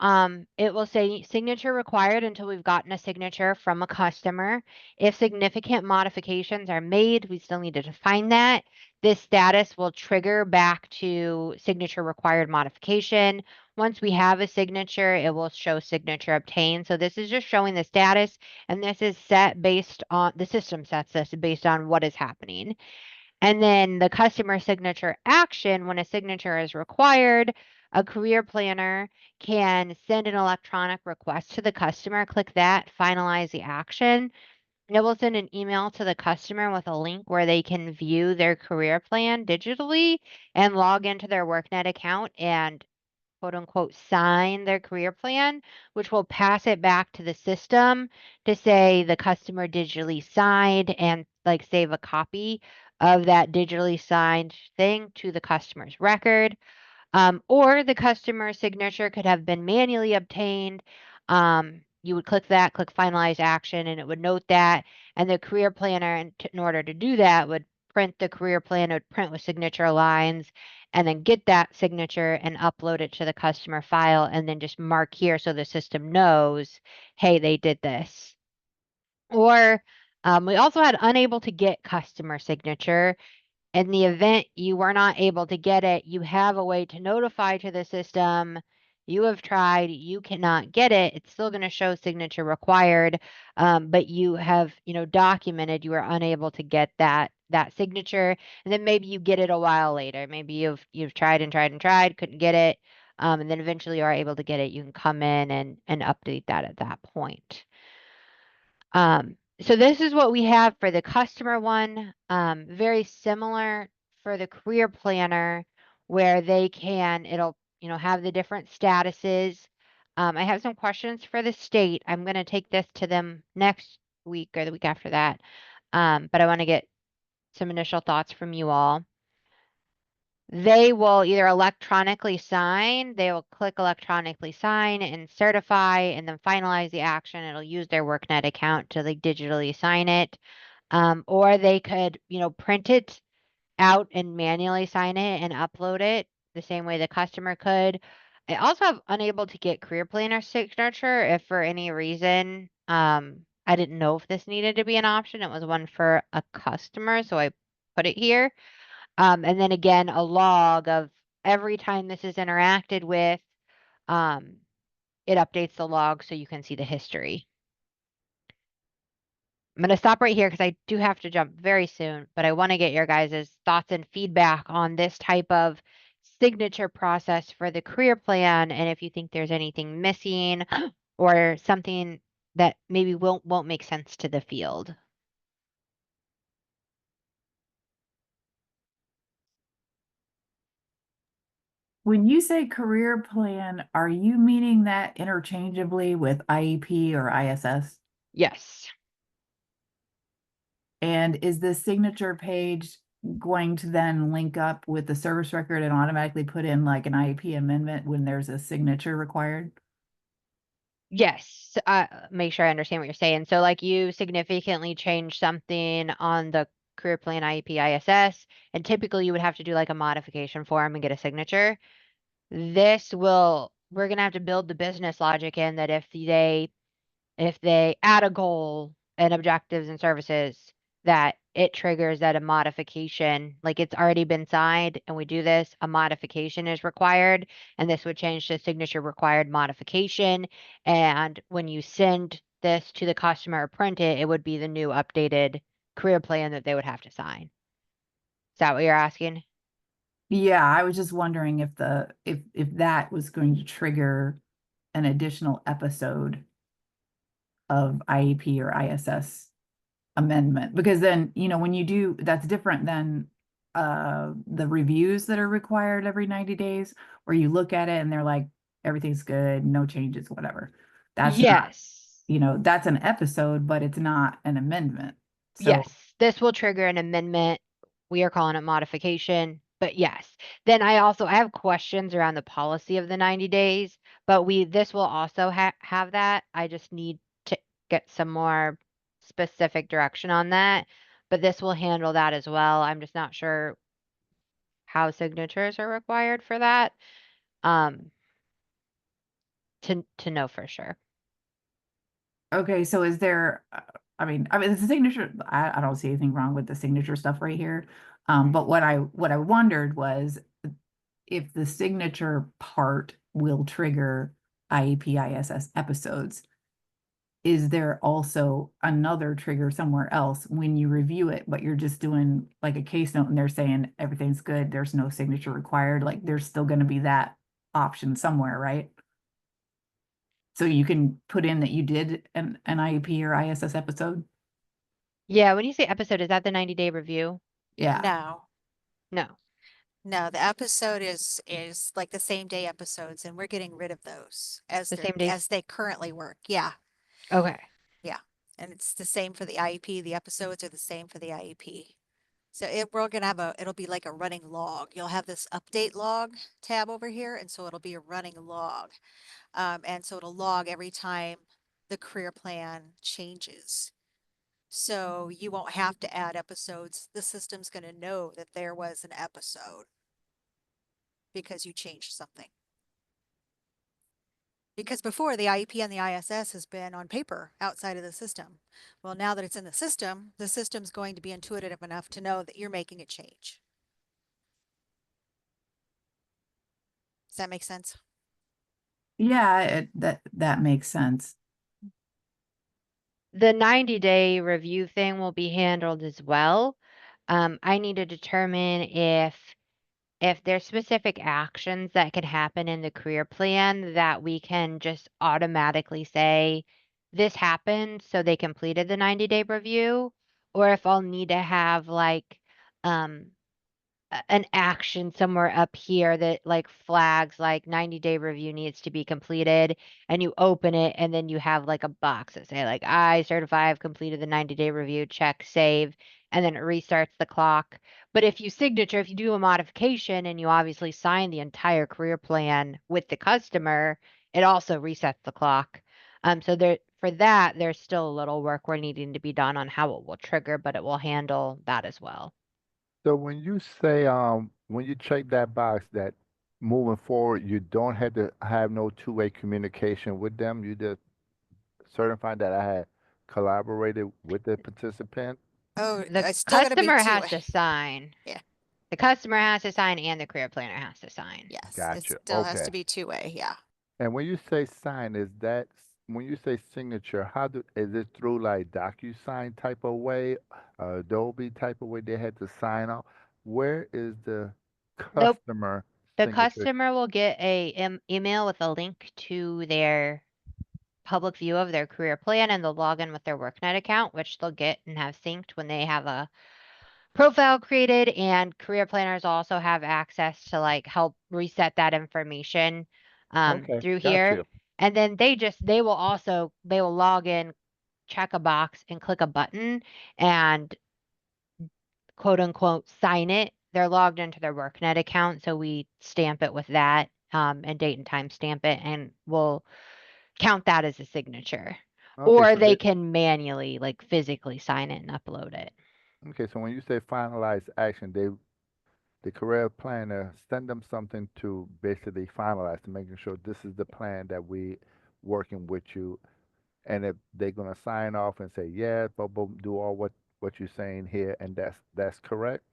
it will say signature required until we've gotten a signature from a customer. If significant modifications are made, we still need to define that. This status will trigger back to signature required modification. Once we have a signature, it will show signature obtained. So this is just showing the status, and this is set based on the system sets this based on what is happening. And then the customer signature action, when a signature is required, a career planner can send an electronic request to the customer, click that, finalize the action. And it will send an email to the customer with a link where they can view their career plan digitally and log into their WorkNet account and quote unquote sign their career plan, which will pass it back to the system to say the customer digitally signed and like save a copy of that digitally signed thing to the customer's record. Or the customer signature could have been manually obtained. You would click that, click finalize action, and it would note that. And the career planner, in order to do that, would print the career plan, it would print with signature lines, and then get that signature and upload it to the customer file, and then just mark here so the system knows, hey, they did this. Or we also had unable to get customer signature. In the event you were not able to get it, you have a way to notify to the system, you have tried, you cannot get it. It's still going to show signature required, but you have, documented you are unable to get that signature, and then maybe you get it a while later. Maybe you've tried and tried and tried, couldn't get it, and then eventually you are able to get it. You can come in and update that at that point. So this is what we have for the customer one. Very similar for the career planner, where it'll, have the different statuses. I have some questions for the state. I'm going to take this to them next week or the week after that. But I want to get some initial thoughts from you all. They will either electronically sign, they will click electronically sign and certify and then finalize the action. It'll use their WorkNet account to like digitally sign it. Or they could, print it out and manually sign it and upload it the same way the customer could. I also have unable to get career planner signature if for any reason I didn't know if this needed to be an option. It was one for a customer, so I put it here. And then again, a log of every time this is interacted with, um, it updates the log so you can see the history. I'm going to stop right here because I do have to jump very soon, but I want to get your guys' thoughts and feedback on this type of signature process for the career plan, and if you think there's anything missing or something that maybe won't make sense to the field. When you say career plan, are you meaning that interchangeably with IEP or ISS? Yes. And is the signature page going to then link up with the service record and automatically put in like an IEP amendment when there's a signature required? Yes, make sure I understand what you're saying. So like you significantly change something on the career plan IEP ISS, and typically you would have to do like a modification form and get a signature. We're gonna have to build the business logic in that if they add a goal and objectives and services, that it triggers that a modification, like it's already been signed and we do this, a modification is required, and this would change to signature required modification. And when you send this to the customer or print it, it would be the new updated career plan that they would have to sign. Is that what you're asking? Yeah, I was just wondering if that was going to trigger an additional episode of IEP or ISS amendment, because then, when you do, that's different than the reviews that are required every 90 days, where you look at it and they're like, everything's good, no changes, whatever. That's not, Yes. that's an episode, but it's not an amendment. So Yes, this will trigger an amendment. We are calling it modification, but yes. Then I have questions around the policy of the 90 days, but this will also have that. I just need to get some more specific direction on that, but this will handle that as well. I'm just not sure how signatures are required for that. Um, to know for sure. Okay, so is there, I mean, the signature, I don't see anything wrong with the signature stuff right here. But what I wondered was if the signature part will trigger IEP ISS episodes, is there also another trigger somewhere else when you review it, but you're just doing like a case note and they're saying everything's good, there's no signature required, like there's still gonna be that option somewhere, right? So you can put in that you did an IEP or ISS episode? Yeah, when you say episode, is that the 90-day review? Yeah, No, No, no, the episode is like the same day episodes, and we're getting rid of those the same day. as they currently work. Yeah, Okay. yeah. And it's the same for the IEP. The episodes are the same for the IEP. So we're gonna have it'll be like a running log. You'll have this update log tab over here, and so it'll be a running log. And so it'll log every time the career plan changes. So you won't have to add episodes. The system's gonna know that there was an episode because you changed something. Because before the IEP and the ISS has been on paper outside of the system. Well, now that it's in the system's going to be intuitive enough to know that you're making a change. Does that make sense? yeah, that makes sense. The 90-day review thing will be handled as well. I need to determine if there's specific actions that can happen in the career plan that we can just automatically say this happened so they completed the 90-day review, or if I'll need to have like um an action somewhere up here that like flags like 90-day review needs to be completed, and you open it and then you have like a box that say like I certify I've completed the 90-day review, check, save, and then it restarts the clock. But if you do a modification and you obviously sign the entire career plan with the customer, it also resets the clock. So there for that, there's still a little work we're needing to be done on how it will trigger, but it will handle that as well. So when you say when you check that box that moving forward you don't have to have no two-way communication with them, you just certify that I had collaborated with the participant. Oh, The it's still going to be customer two. has to sign. Yeah. The customer has to sign and the career planner has to sign. Yes, it Gotcha. still has to Okay. be two-way. Yeah. And when you say sign, is that when you say signature, is it through like DocuSign type of way, Adobe type of way they had to sign off? Where is the Nope. customer The signature? customer will get a email with a link to their public view of their career plan, and they'll log in with their worknet account, which they'll get and have synced when they have a profile created. And career planners also have access to like help reset that information Okay, through got here. you. And then they will log in, check a box and click a button and quote unquote sign it. They're logged into their worknet account, so we stamp it with that and date and time stamp it, and we'll count that as a signature. Okay, Or so they they can manually, like physically sign it and upload it. okay, so when you say finalize action, the career planner send them something to basically finalize to making sure this is the plan that we working with you. And if they're gonna sign off and say, yeah, boom, boom, do all what you're saying here, and that's correct.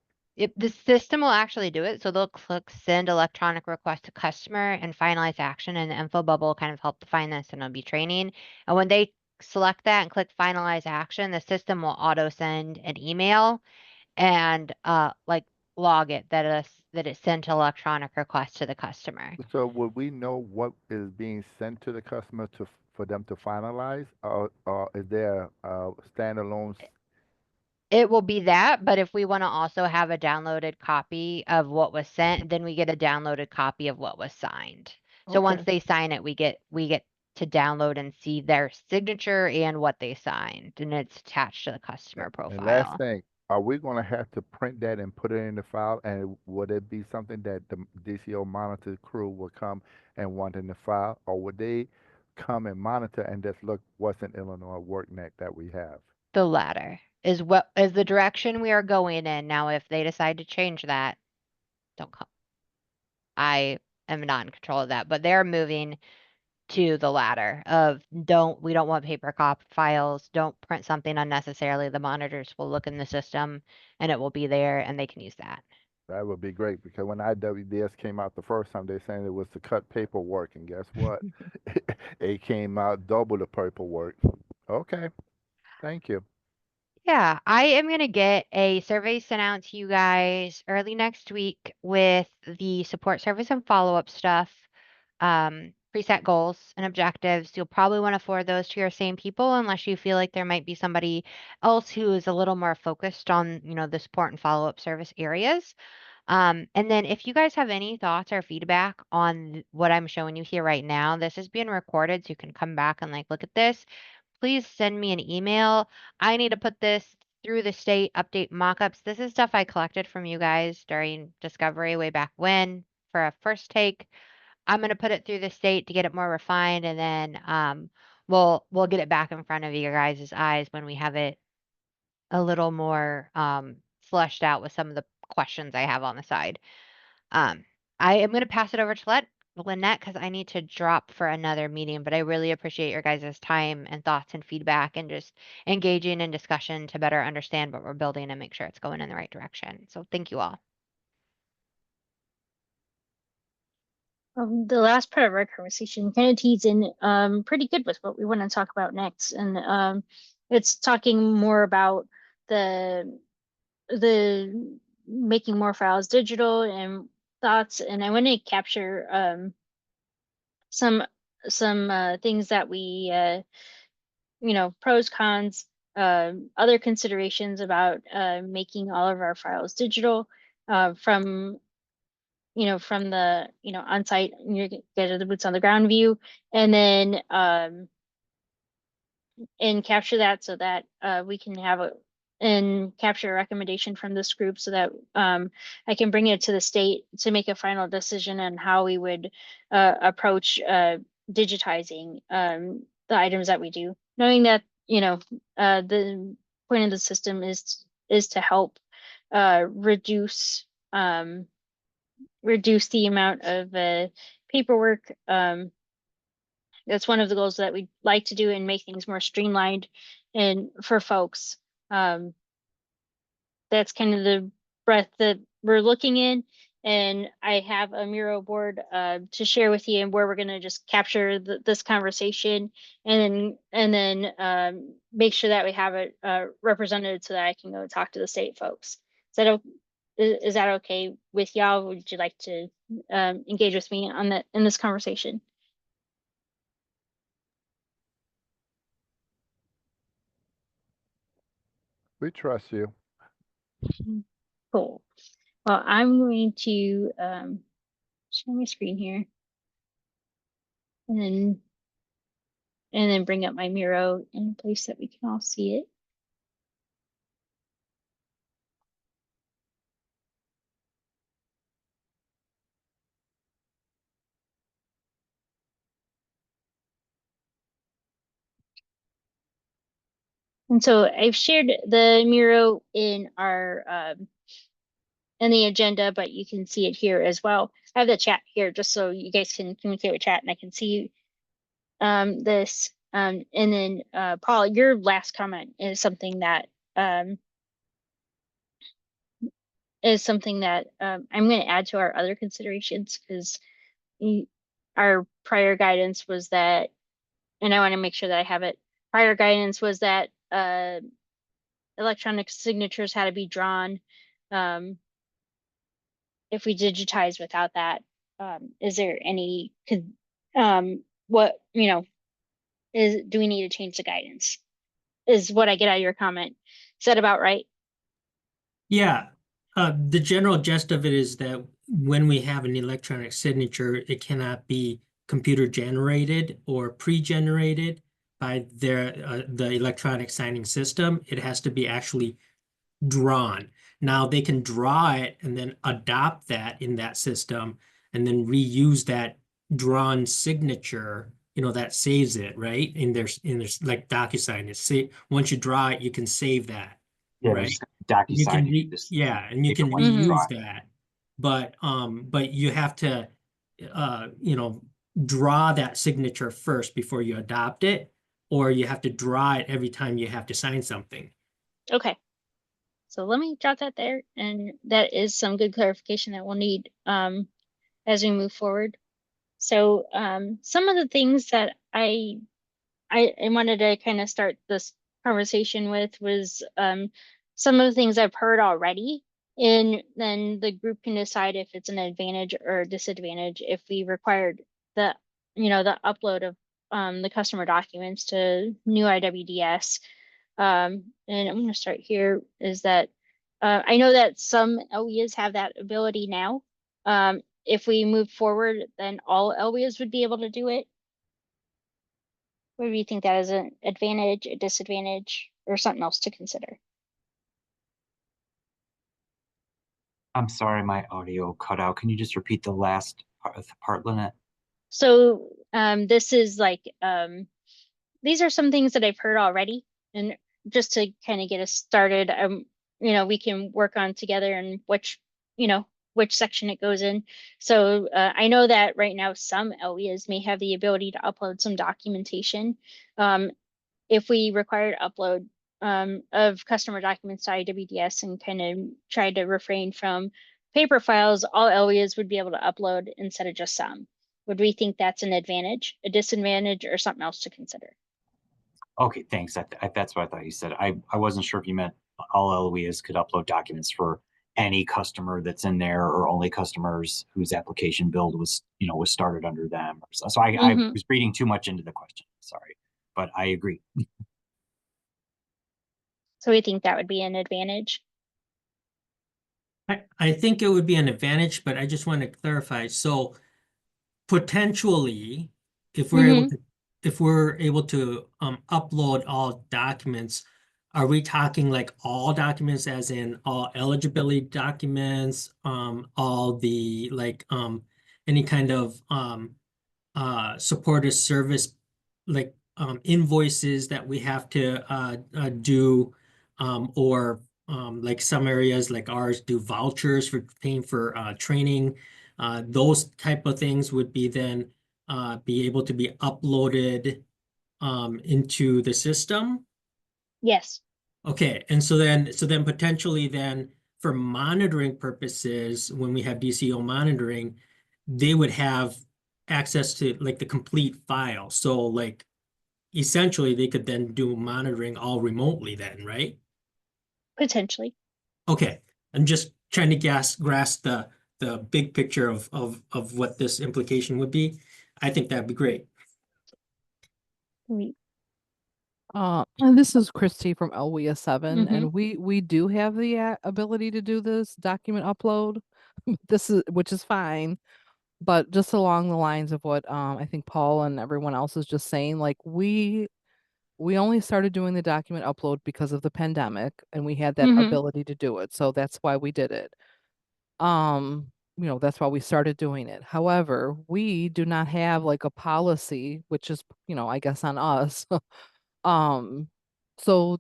The system will actually do it. So they'll click send electronic request to customer and finalize action, and the info bubble will kind of help define this, and it'll be training. And when they select that and click finalize action, the system will auto send an email and like log it that it sent electronic request to the customer. So would we know what is being sent to the customer for them to finalize, or is there a standalone? It will be that, but if we want to also have a downloaded copy of what was sent, then we get a downloaded copy of what was signed. So once Okay. they sign it, we get to download and see their signature and what they signed, and it's attached to the customer And last profile. thing, are we gonna have to print that and put it in the file? And would it be something that the DCO monitor crew would come and want in the file, or would they come and monitor and just look what's in Illinois WorkNet that we have? The latter is what is the direction we are going in. Now, if they decide to change that, don't come. I am not in control of that, but they're moving to the latter of we don't want paper copy files, don't print something unnecessarily. The monitors will look in the system and it will be there and they can use that. That would be great because when IWDS came out the first time, they saying it was to cut paperwork, and guess what? It came out double the paperwork. Okay, thank you. Yeah, I am going to get a survey sent out to you guys early next week with the support service and follow-up stuff, preset goals and objectives. You'll probably want to forward those to your same people unless you feel like there might be somebody else who is a little more focused on, the support and follow-up service areas. And then if you guys have any thoughts or feedback on what I'm showing you here right now, this is being recorded, so you can come back and look at this. Please send me an email. I need to put this through the state, update mockups. This is stuff I collected from you guys during Discovery way back when for a first take. I'm gonna put it through the state to get it more refined, and then we'll get it back in front of you guys' eyes when we have it a little more fleshed out with some of the questions I have on the side. Um, I am gonna pass it over to Lynette because I need to drop for another meeting, but I really appreciate your guys' time and thoughts and feedback and just engaging in discussion to better understand what we're building and make sure it's going in the right direction. So thank you all. The last part of our conversation kind of tees in pretty good with what we want to talk about next, and it's talking more about the making more files digital and thoughts, and I want to capture some things that we pros, cons, other considerations about making all of our files digital from from the on-site, you get the boots on the ground view, and then and capture that so that we can have and capture a recommendation from this group so that I can bring it to the state to make a final decision on how we would approach digitizing the items that we do, knowing that the point of the system is to help reduce the amount of paperwork. That's one of the goals that we'd like to do and make things more streamlined and for folks. That's kind of the breadth that we're looking in. And I have a Miro board to share with you and where we're going to just capture this conversation and then make sure that we have it represented so that I can go talk to the state folks. Is that okay with y'all? Would you like to engage with me on that in this conversation? We trust you. Cool. Well, I'm going to share my screen here and then bring up my Miro in a place that we can all see it. And so I've shared the Miro in our in the agenda, but you can see it here as well. I have the chat here just so you guys can communicate with chat and I can see this. And then Paul, your last comment is something that I'm going to add to our other considerations because our prior guidance was that, and I want to make sure that I have it. Prior guidance was that electronic signatures had to be drawn. If we digitize without that, is there any what do we need to change the guidance? Is what I get out of your comment. Is that about right? Yeah. The general gist of it is that when we have an electronic signature, it cannot be computer generated or pre-generated by the electronic signing system. It has to be actually drawn. Now they can draw it and then adopt that in that system and then reuse that drawn signature, that saves it, right? In there's like DocuSign, once you draw it, you can save that. Yeah, right? just You can DocuSign. and you can once you draw reuse it. that. But you have to draw that signature first before you adopt it, or you have to draw it every time you have to sign something. Okay. So let me jot that there, and that is some good clarification that we'll need as we move forward. So some of the things that I wanted to kind of start this conversation with was some of the things I've heard already, and then the group can decide if it's an advantage or a disadvantage if we required the the upload of the customer documents to new IWDS. And I'm going to start here is that I know that some LEAs have that ability now. If we move forward, then all LEAs would be able to do it. What do you think that is an advantage, a disadvantage, or something else to consider? I'm sorry, my audio cut out. Can you just repeat the last part, Lynette? So this is like these are some things that I've heard already, and just to kind of get us started, we can work on together and which section it goes in. So I know that right now some LEAs may have the ability to upload some documentation. If we required upload of customer documents to IWDS and kind of tried to refrain from paper files, all LEAs would be able to upload instead of just some. Would we think that's an advantage, a disadvantage, or something else to consider? Okay, thanks. That's what I thought you said. I wasn't sure if you meant all LOEs could upload documents for any customer that's in there, or only customers whose application build was started under them. So I was reading too much into the question. Sorry, but I agree. So we think that would be an advantage. I think it would be an advantage, but I just want to clarify. So potentially, if we're able to upload all documents, are we talking like all documents as in all eligibility documents, all the any kind of supportive service like invoices that we have to do, or like some areas like ours do vouchers for paying for training. Those type of things would be then be able to be uploaded into the system. Yes. Okay, and so then potentially then for monitoring purposes, when we have DCO monitoring, they would have access to like the complete file. So like essentially they could then do monitoring all remotely then, right? Potentially. Okay, I'm just trying to grasp the big picture of what this implication would be. I think that'd be great. And this is Christy from LWIA 7, and we do have the ability to do this document upload. Which is fine, but just along the lines of what I think Paul and everyone else is just saying, like we only started doing the document upload because of the pandemic, and we had that ability to do it, so that's why we did it. That's why we started doing it. However, we do not have like a policy, which is, I guess on us. So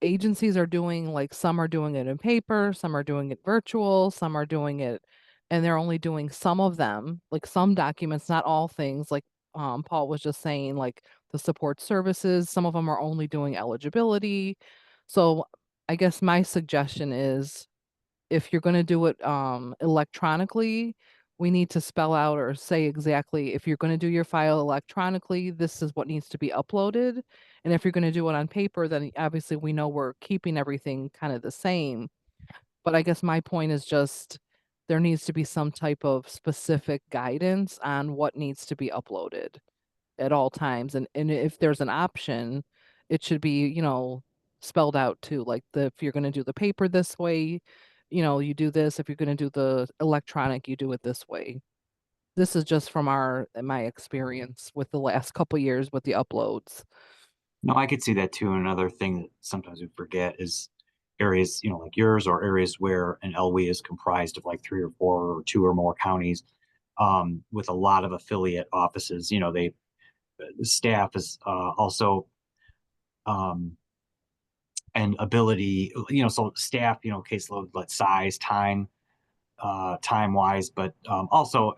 agencies are doing, like, some are doing it in paper, some are doing it virtual, some are doing it, and they're only doing some of them, like some documents, not all things. Like Paul was just saying, like the support services, some of them are only doing eligibility. So I guess my suggestion is, if you're going to do it electronically, we need to spell out or say exactly, if you're going to do your file electronically, this is what needs to be uploaded. And if you're going to do it on paper, then obviously we know we're keeping everything kind of the same. But I guess my point is just, there needs to be some type of specific guidance on what needs to be uploaded at all times. And if there's an option, it should be, spelled out too. Like, if you're going to do the paper this way, you do this. If you're going to do the electronic, you do it this way. This is just from my experience with the last couple years with the uploads. No, I could see that too. Another thing that sometimes we forget is areas, like yours, or areas where an LW is comprised of like 3 or 4 or 2 or more counties, with a lot of affiliate offices. The staff is also and ability, so staff, caseload, size, time wise, but also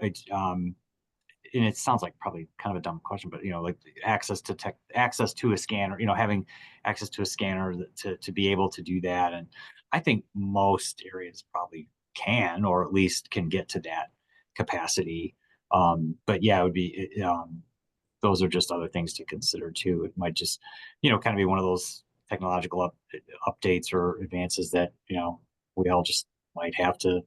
and it sounds like probably kind of a dumb question, but like access to a scanner, having access to a scanner to be able to do that. And I think most areas probably can, or at least can get to that capacity. But yeah, it would be, those are just other things to consider too. It might just, kind of be one of those technological updates or advances that, we all just might have to,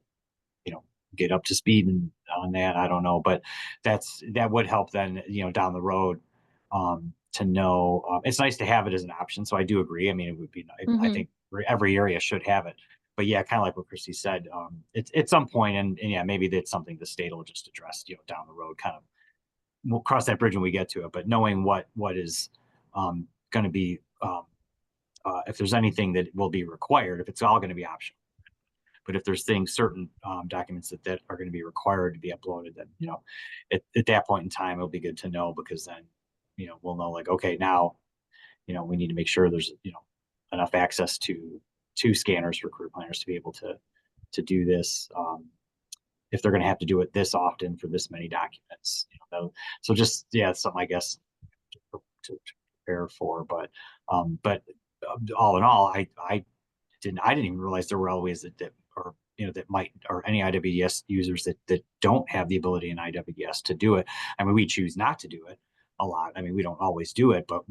you know, get up to speed on that. I don't know, but that would help then, down the road, to know. It's nice to have it as an option. So I do agree. I mean, it would be, I Mm-hmm. think every area should have it. But yeah, kind of like what Christy said, it's at some point, and yeah, maybe that's something the state will just address, down the road. Kind of, we'll cross that bridge when we get to it. But knowing what is going to be, if there's anything that will be required, if it's all going to be optional. But if there's certain documents that are going to be required to be uploaded, then at that point in time, it'll be good to know, because then we'll know, like, okay, now we need to make sure there's enough access to scanners for career planners to be able to do this. If they're going to have to do it this often for this many documents, so just, yeah, it's something, I guess, to prepare for. But all in all, I didn't even realize there were always that or that might, or any IWDS users that don't have the ability in IWDS to do it. I mean, we choose not to do it a lot. I mean, we don't always do it, but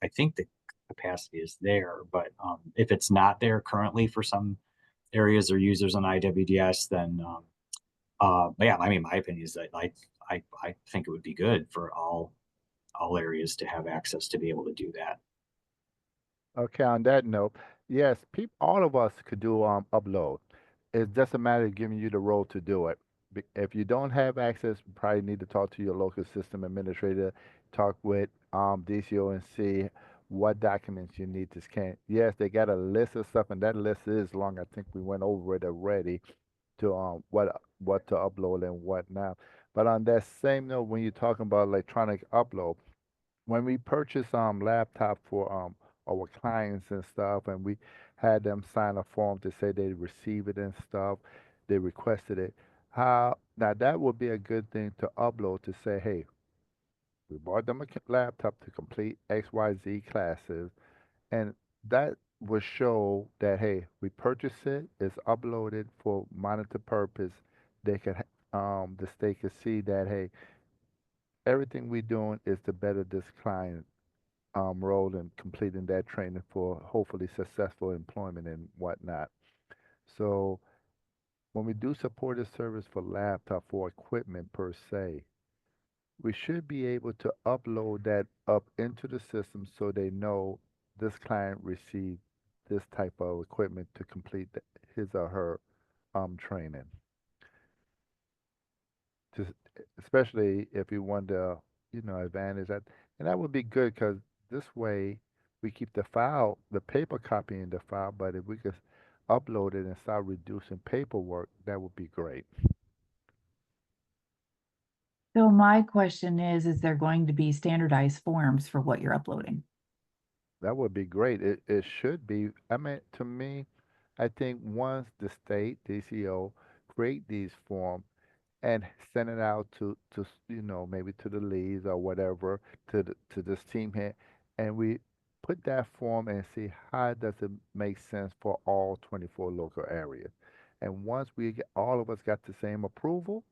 I think the capacity is there. But if it's not there currently for some areas or users on IWDS, then yeah, I mean, my opinion is that I think it would be good for all areas to have access to be able to do that. Okay, on that note, yes, all of us could do upload. It doesn't matter giving you the role to do it. If you don't have access, you probably need to talk to your local system administrator, talk with DCO, and see what documents you need to scan. Yes, they got a list of stuff, and that list is long. I think we went over it already, to what to upload and what not. But on that same note, when you're talking about electronic upload, when we purchased laptop for our clients and stuff, and we had them sign a form to say they receive it and stuff, they requested it. How now that would be a good thing to upload, to say, hey, we bought them a laptop to complete XYZ classes, and that will show that, hey, we purchased it, it's uploaded for monitor purpose. They could the state could see that, hey, everything we're doing is to better this client role in completing that training for hopefully successful employment and whatnot. So when we do supportive service for laptop, for equipment per se, we should be able to upload that up into the system so they know this client received this type of equipment to complete his or her training. Just especially if you want to, advantage that, and that would be good, because this way we keep the file, the paper copy in the file. But if we could upload it and start reducing paperwork, that would be great. So my question is there going to be standardized forms for what you're uploading? That would be great. It should be. I mean, to me, I think once the state DCO create these forms and send it out to maybe to the leads or whatever, to this team here, and we put that form and see how does it make sense for all 24 local areas. And once all of us got the same approval,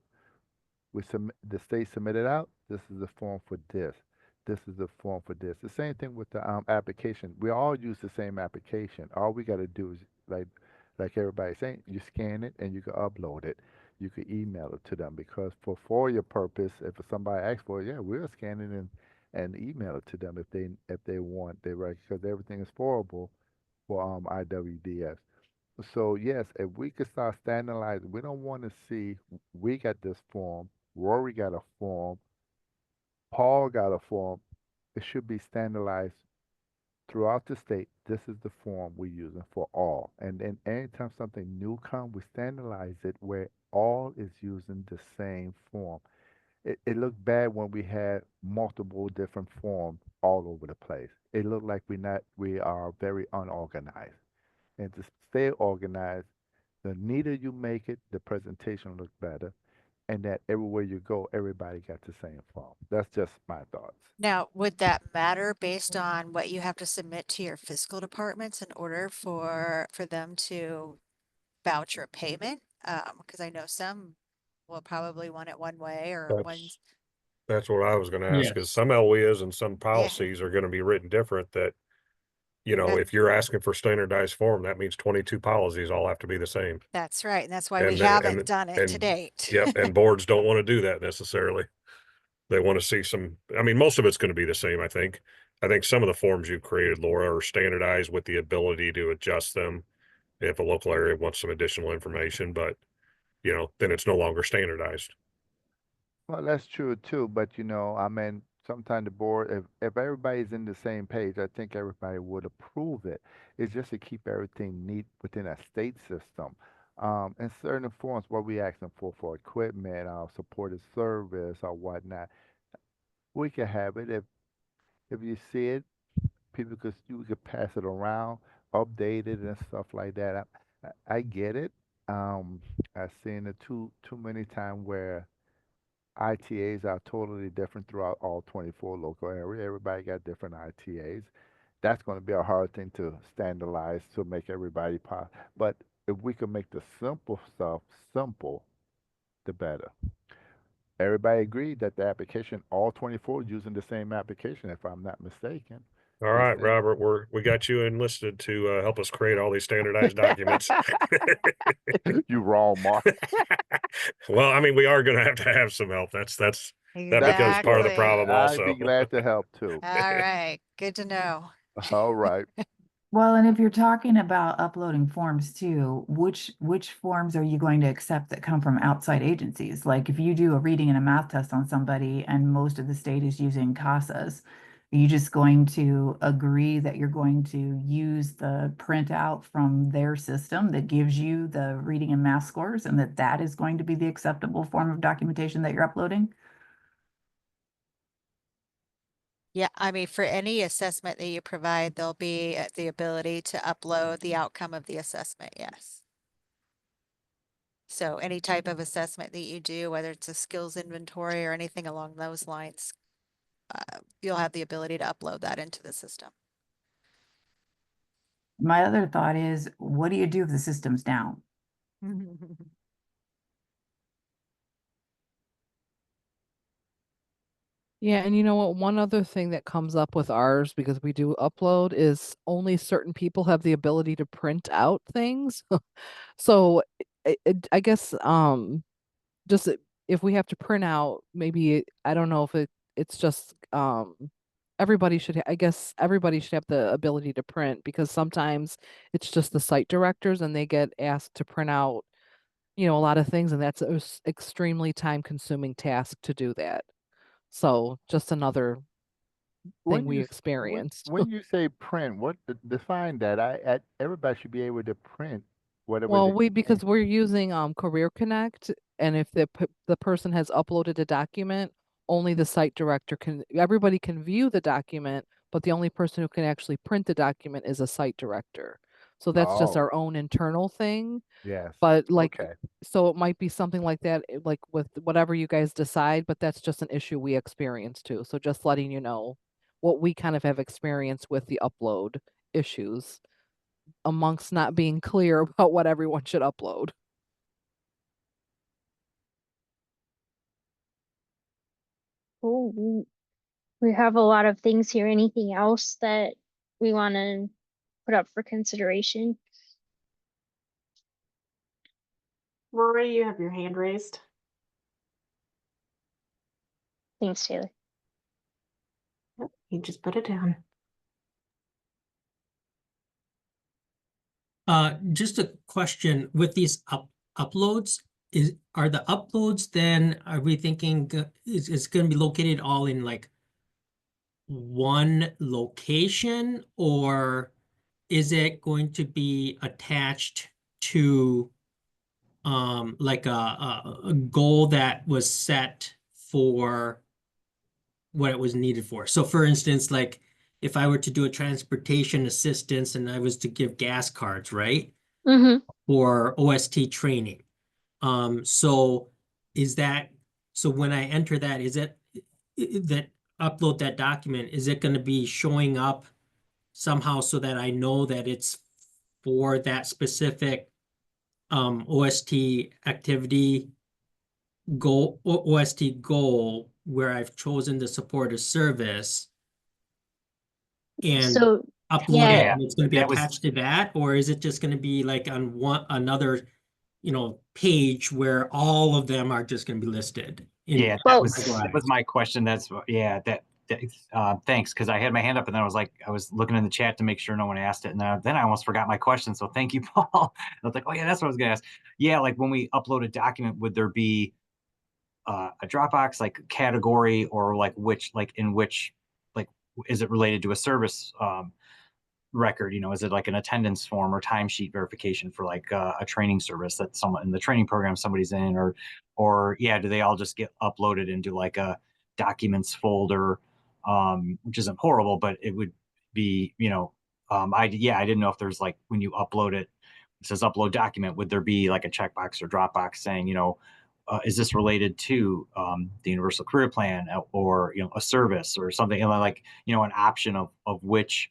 the state submitted out, this is the form for this, this is the form for this. The same thing with the application. We all use the same application. All we got to do is, like everybody's saying, you scan it and you can upload it. You can email it to them, because for FOIA purpose, if somebody asks for it, yeah, we'll scan it and email it to them if they want. They right, because everything is forwardable for IWDS. So yes, if we could start standardizing, we don't want to see we got this form, Rory got a form, Paul got a form. It should be standardized throughout the state. This is the form we're using for all. And then anytime something new comes, we standardize it where all is using the same form. It looked bad when we had multiple different forms all over the place. It looked like we are very unorganized. And to stay organized, the neater you make it, the presentation looks better. and that everywhere you go, everybody got the same form. That's just my thoughts. Now, would that matter based on what you have to submit to your fiscal departments in order for them to vouch your payment? Because I know some will probably want it one way or one's, That's what I was gonna ask, is Yes. some LWIAs and some yeah, policies are gonna be written different that, you know, that, if you're asking for standardized form, that means 22 policies all have to be the same. that's right. And that's why we And, haven't done it to and, date. yep, and boards don't want to do that necessarily. They want to see some, I mean, most of it's going to be the same, I think. I think some of the forms you've created, Laura, are standardized with the ability to adjust them if a local area wants some additional information, but you know, then it's no longer standardized. Well, that's true too, but I mean, sometimes the board, if everybody's in the same page, I think everybody would approve it. It's just to keep everything neat within a state system. In certain forms, what we asking for equipment, supported service or whatnot, we can have it. If you see it, you could pass it around, update it and stuff like that. I get it. Um, I've seen it too many times where ITAs are totally different throughout all 24 local area. Everybody got different ITAs. That's going to be a hard thing to standardize to make everybody But if we can make the simple stuff simple, the better. Everybody agreed that the application, all 24 using the same application, if I'm not mistaken. All They right, said, Robert, we got you enlisted to help us create all these standardized documents. you wrong, Mark. Well, I mean, we are going to have some help. That That's becomes part of the okay. Exactly. problem I'd be also. glad to help too. All right. Good to know. All right. Well, and if you're talking about uploading forms too, which forms are you going to accept that come from outside agencies? Like if you do a reading and a math test on somebody and most of the state is using CASAs, are you just going to agree that you're going to use the printout from their system that gives you the reading and math scores and that is going to be the acceptable form of documentation that you're uploading? Yeah, I mean, for any assessment that you provide, there'll be the ability to upload the outcome of the assessment, yes. So any type of assessment that you do, whether it's a skills inventory or anything along those lines, you'll have the ability to upload that into the system. My other thought is, what do you do if the system's down? Yeah, and you know what? One other thing that comes up with ours, because we do upload, is only certain people have the ability to print out things. So I guess just if we have to print out, maybe I don't know if it's just everybody should I guess everybody should have the ability to print, because sometimes it's just the site directors and they get asked to print out, a lot of things, and that's an extremely time consuming task to do that. So just another thing When we you experienced. when you say print, what define that? Everybody should be able to print whatever Well, they can. because we're using Career Connect, and if the person has uploaded a document, only the site director everybody can view the document, but the only person who can actually print the document is a site director. So that's just Oh, our own internal thing. yes. But Okay. so it might be something like that, like with whatever you guys decide, but that's just an issue we experience too. So just letting you know what we kind of have experienced with the upload issues amongst not being clear about what everyone should upload. Cool. We have a lot of things here. Anything else that we want to put up for consideration? Rory, you have your hand raised. Thanks, Taylor. Yep, you just put it down. Just a question with these uploads, are the uploads then, are we thinking is going to be located all in like one location, or is it going to be attached to like a goal that was set for what it was needed for? So for instance, like if I were to do a transportation assistance and I was to give gas cards, right? Mm-hmm. For OST training. So is that, so when I enter that, is it that upload that document, is it going to be showing up somehow so that I know that it's for that specific OST activity goal, OST goal, where I've chosen to support a service and So upload it, yeah, Yeah, and it's going to be that was attached to that? Or is it just going to be like on another, page where all of them are just going to be listed in yeah, well, that was my question. Yeah, thanks, because I had my hand up and then I was looking in the chat to make sure no one asked it, and then I almost forgot my question. So thank you, Paul. I was like, oh yeah, that's what I was gonna ask. Yeah, like when we upload a document, would there be a Dropbox like category, or like in which, like, is it related to a service record? Is it like an attendance form or timesheet verification for like a training service that someone in the training program somebody's in, or yeah, do they all just get uploaded into like a documents folder, which isn't horrible, but it would be, I didn't know if there's like, when you upload it, it says upload document, would there be like a checkbox or Dropbox saying, is this related to the Universal Career Plan, or a service or something, like, an option of which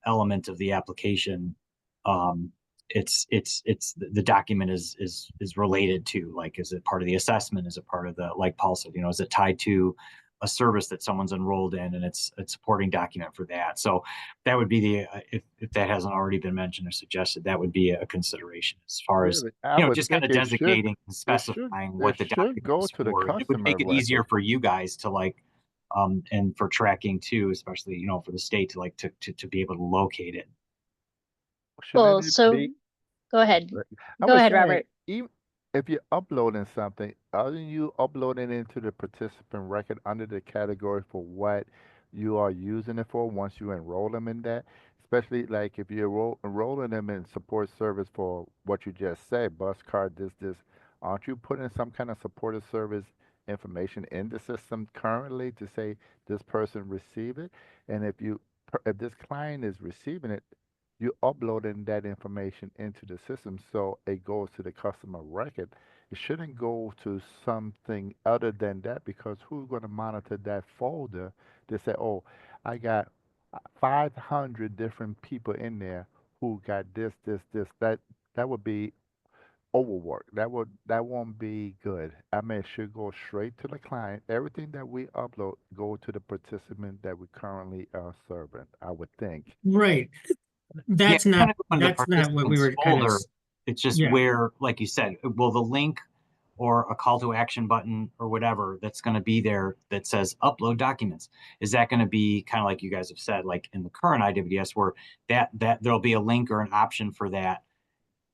element of the application it's the document is related to. Like, is it part of the assessment? Is it part of the, like Paul said, is it tied to a service that someone's enrolled in, and it's supporting document for that? So that would be if that hasn't already been mentioned or suggested, that would be a consideration as far as, Really, I would just kind think of designating and specifying it what the should document go is to the for. It would customer make it easier record. for you guys to, like, and for tracking too, especially, for the state to, like, to be able to locate it. Shouldn't well, it so be? go ahead. I Go was ahead, saying, Robert. even if you're uploading something, are you uploading into the participant record under the category for what you are using it for once you enroll them in that? Especially like if you're enrolling them in support service for what you just said, bus card, this, aren't you putting some kind of supportive service information in the system currently to say this person received it? And if this client is receiving it, you're uploading that information into the system so it goes to the customer record. It shouldn't go to something other than that, because who's going to monitor that folder to say, oh, I got 500 different people in there who got this. That would be overwork. That won't be good. I mean, it should go straight to the client. Everything that we upload go to the participant that we currently are serving, I would think. Right. Yeah, That's kind not of going to the what we participants were kind of, folder. It's just yeah. where, like you said, will the link or a call to action button or whatever that's going to be there that says upload documents, is that going to be kind of like you guys have said, like in the current IWDS, where that there'll be a link or an option for that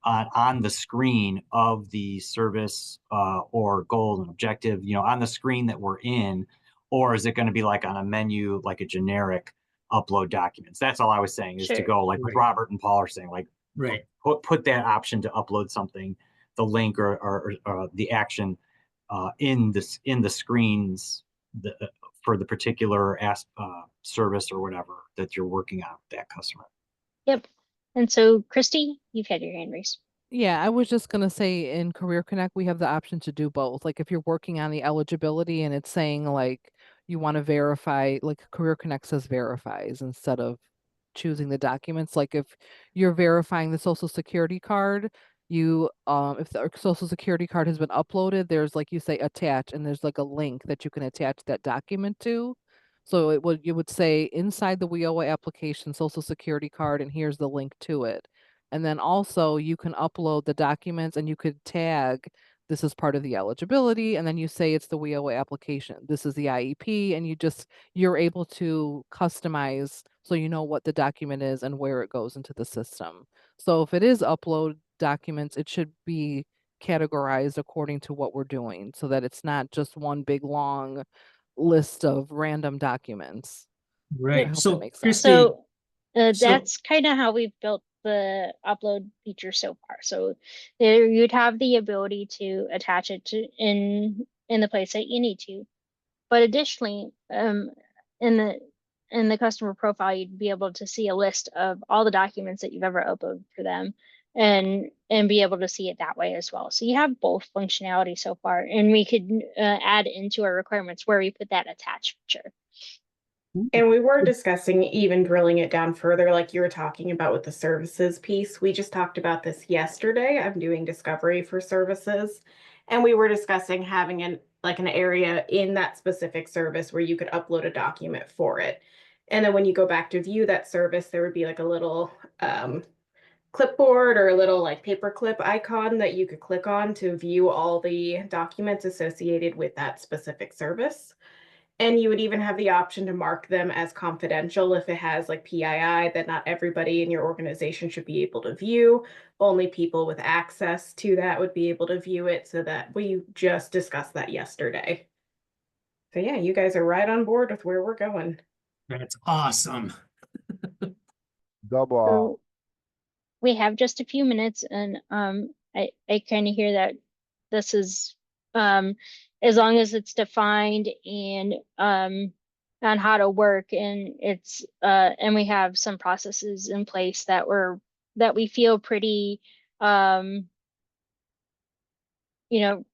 on the screen of the service or goal and objective, on the screen that we're in? Or is it going to be like on a menu, like a generic upload documents? That's all I was saying, is to Sure. go like what Right. Robert and Paul are saying, like, Right. put that option to upload something, the link or the action in the screens, for the particular service or whatever that you're working on with that customer. Yep. And so, Christy, you've had your hand raised. Yeah, I was just gonna say in Career Connect, we have the option to do both. Like if you're working on the eligibility and it's saying like you want to verify, like Career Connect says verifies instead of choosing the documents. Like if you're verifying the social security card, you if the social security card has been uploaded, there's like you say attach, and there's like a link that you can attach that document to. So you would say inside the WIOA application social security card, and here's the link to it. And then also you can upload the documents and you could tag this is part of the eligibility, and then you say it's the WIOA application. This is the IEP, and you're able to customize so you know what the document is and where it goes into the system. So if it is upload documents, it should be categorized according to what we're doing so that it's not just one big long list of random documents. I Right. hope that So makes sense. Christy, So so that's kind of how we've built the upload feature so far. So there you'd have the ability to attach it to in the place that you need to. But additionally, in the in the customer profile, you'd be able to see a list of all the documents that you've ever uploaded for them. and be able to see it that way as well. So you have both functionality so far, and we could add into our requirements where we put that attach feature. And we were discussing even drilling it down further, like you were talking about with the services piece. We just talked about this yesterday. I'm doing discovery for services, and we were discussing having an area in that specific service where you could upload a document for it. And then when you go back to view that service, there would be like a little clipboard or a little like paperclip icon that you could click on to view all the documents associated with that specific service. And you would even have the option to mark them as confidential if it has like PII that not everybody in your organization should be able to view. Only people with access to that would be able to view it, so that we just discussed that yesterday. So yeah, you guys are right on board with where we're going. That's awesome. Double R. So we have just a few minutes, and I kind of hear that this is as long as it's defined and on how to work, and it's and we have some processes in place that we feel pretty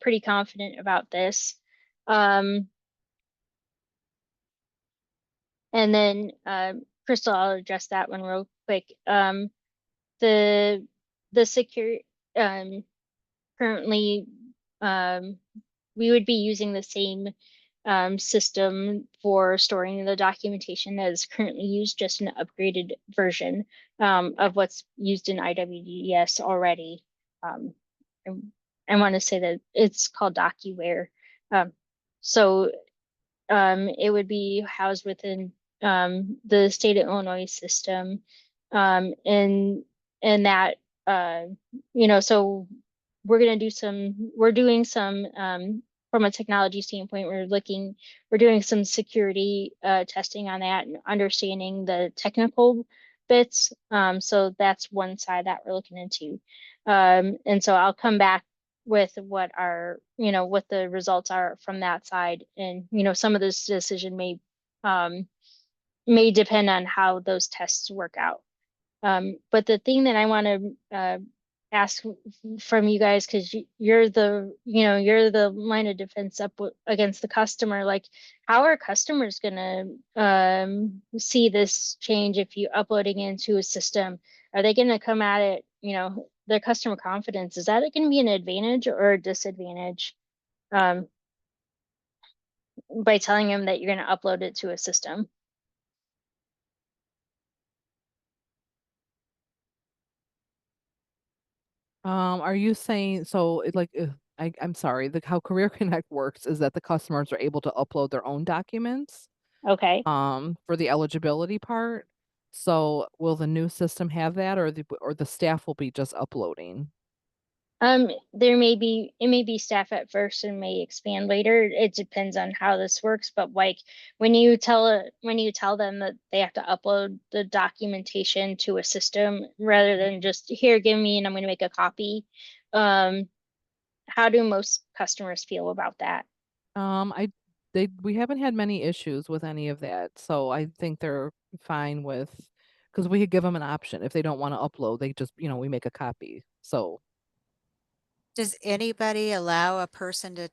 pretty confident about this. And then Crystal, I'll address that one real quick. The secure currently we would be using the same system for storing the documentation that is currently used, just an upgraded version of what's used in IWDS already. I want to say that it's called DocuWare. So it would be housed within the state of Illinois system, and that so we're doing some from a technology standpoint, we're doing some security testing on that and understanding the technical bits. So that's one side that we're looking into. And so I'll come back with what what the results are from that side. And, some of this decision may depend on how those tests work out. But the thing that I want to ask from you guys, because you're the line of defense up against the customer, like how are customers gonna see this change if you uploading into a system? Are they gonna come at it, their customer confidence, is that gonna be an advantage or a disadvantage by telling them that you're gonna upload it to a system? Are you saying so? I'm sorry. How Career Connect works is that the customers are able to upload their own documents. Okay. For the eligibility part. So will the new system have that, or the staff will be just uploading? It may be staff at first and may expand later. It depends on how this works, but like when you tell them that they have to upload the documentation to a system rather than just here, give me and I'm going to make a copy. How do most customers feel about that? We haven't had many issues with any of that, so I think they're fine with, because we could give them an option if they don't want to upload, they just we make a copy. So Does anybody allow a person to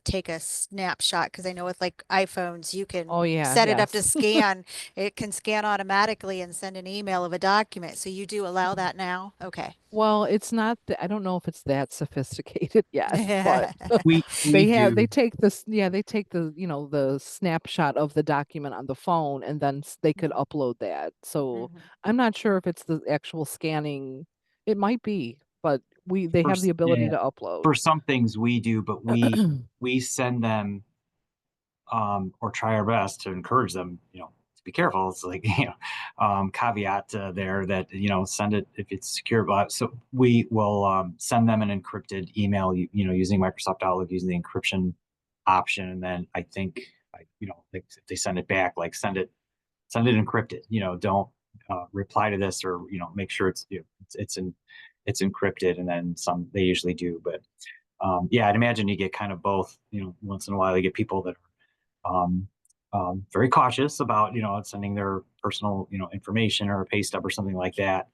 take a snapshot? Because I know with like iPhones, you can oh yeah, set it up to yes. scan. It can scan automatically and send an email of a document. So you do allow that now? Okay. Well, it's not I don't know if it's that sophisticated yet, but We they do. take this, yeah, they take the, the snapshot of the document on the phone and then they could Mhm. upload that. So Mhm. I'm not sure if it's the actual scanning. It might be, but they For have the ability yeah, to upload. for some things we do, but we send them or try our best to encourage them, to be careful. It's like, caveat there that, send it if it's secure. But so we will send them an encrypted email, using Microsoft Outlook, using the encryption option. And then I think, like if they send it back, like send it encrypted, don't reply to this, or, make sure it's encrypted. And then they usually do. But yeah, I'd imagine you get kind of both, once in a while you get people that um, very cautious about sending their personal information or a pay stub or something like that.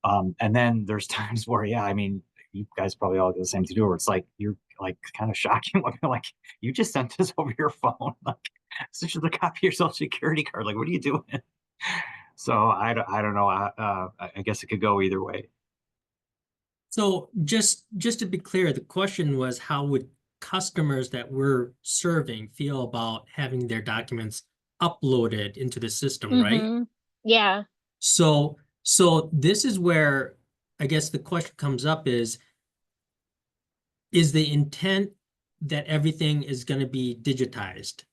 And then there's times where, yeah, I mean, you guys probably all do the same thing too, where it's like you're like kind of shocking, like you just sent this over your phone, like such as a copy of your social security card. Like, what are you doing? So I don't know. I guess it could go either way. So just to be clear, the question was how would customers that we're serving feel about having their documents uploaded into the system, right? Mm-hmm. Yeah. So this is where I guess the question comes up is the intent that everything is going to be digitized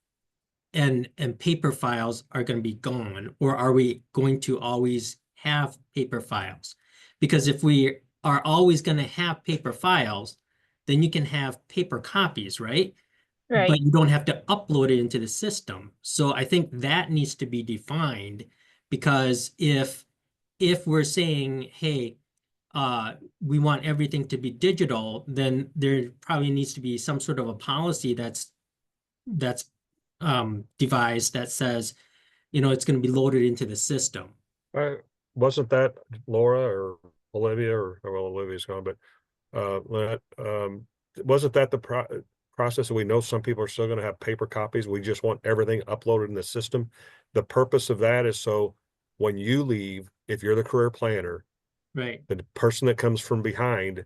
and paper files are going to be gone, or are we going to always have paper files? Because if we are always going to have paper files, then you can have paper copies, right? Right. But you don't have to upload it into the system. So I think that needs to be defined, because if we're saying, hey, we want everything to be digital, then there probably needs to be some sort of a policy that's devised that says, it's going to be loaded into the system. Wasn't that Laura or Olivia, or well, Olivia's gone, but wasn't that the process? We know some people are still going to have paper copies. We just want everything uploaded in the system. The purpose of that is so when you leave, if you're the career planner, Right. the person that comes from behind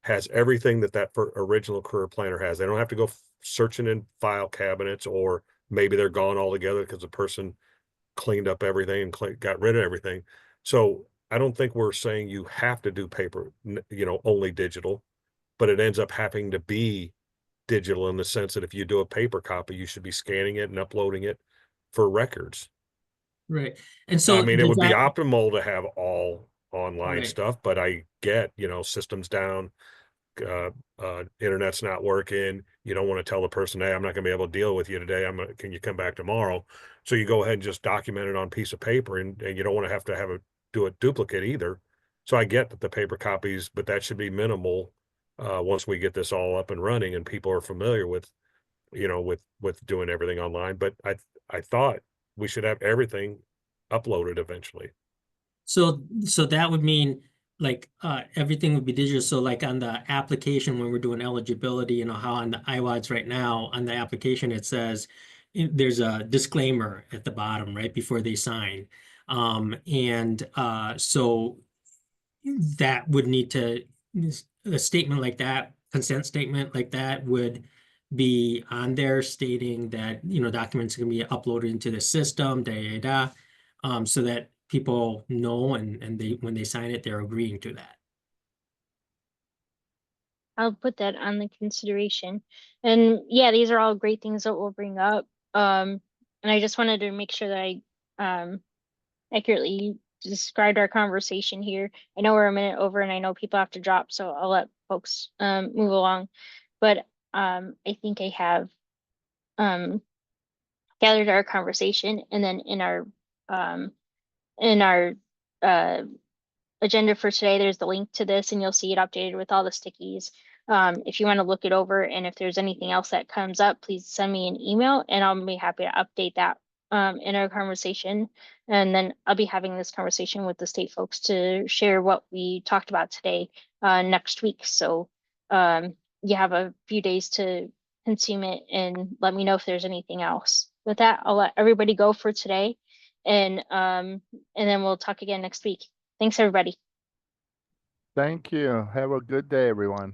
has everything that original career planner has. They don't have to go searching in file cabinets, or maybe they're gone altogether because the person cleaned up everything and got rid of everything. So I don't think we're saying you have to do paper, only digital, but it ends up having to be digital in the sense that if you do a paper copy, you should be scanning it and uploading it for records. Right. And I so mean, it does would be that, optimal to have all online right. stuff, but I get, systems down, internet's not working. You don't want to tell the person, hey, I'm not going to be able to deal with you today. Can you come back tomorrow? So you go ahead and just document it on a piece of paper, and you don't want to have a do a duplicate either. So I get that the paper copies, but that should be minimal once we get this all up and running and people are familiar with, with doing everything online. But I thought we should have everything uploaded eventually. So that would mean like everything would be digital. So like on the application when we're doing eligibility, how on the IWDS right now on the application it says there's a disclaimer at the bottom right before they sign. And so that would need to, a statement like that, consent statement like that would be on there stating that, documents are gonna be uploaded into the system, so that people know and they, when they sign it, they're agreeing to that. I'll put that on the consideration. And yeah, these are all great things that we'll bring up. And I just wanted to make sure that I accurately described our conversation here. I know we're a minute over and I know people have to drop, so I'll let folks move along. But I think I have gathered our conversation, and then in our uh agenda for today, there's the link to this and you'll see it updated with all the stickies. If you want to look it over, and if there's anything else that comes up, please send me an email and I'll be happy to update that in our conversation. And then I'll be having this conversation with the state folks to share what we talked about today next week. So you have a few days to consume it and let me know if there's anything else. With that, I'll let everybody go for today, and then we'll talk again next week. Thanks, everybody. Thank you. Have a good day, everyone.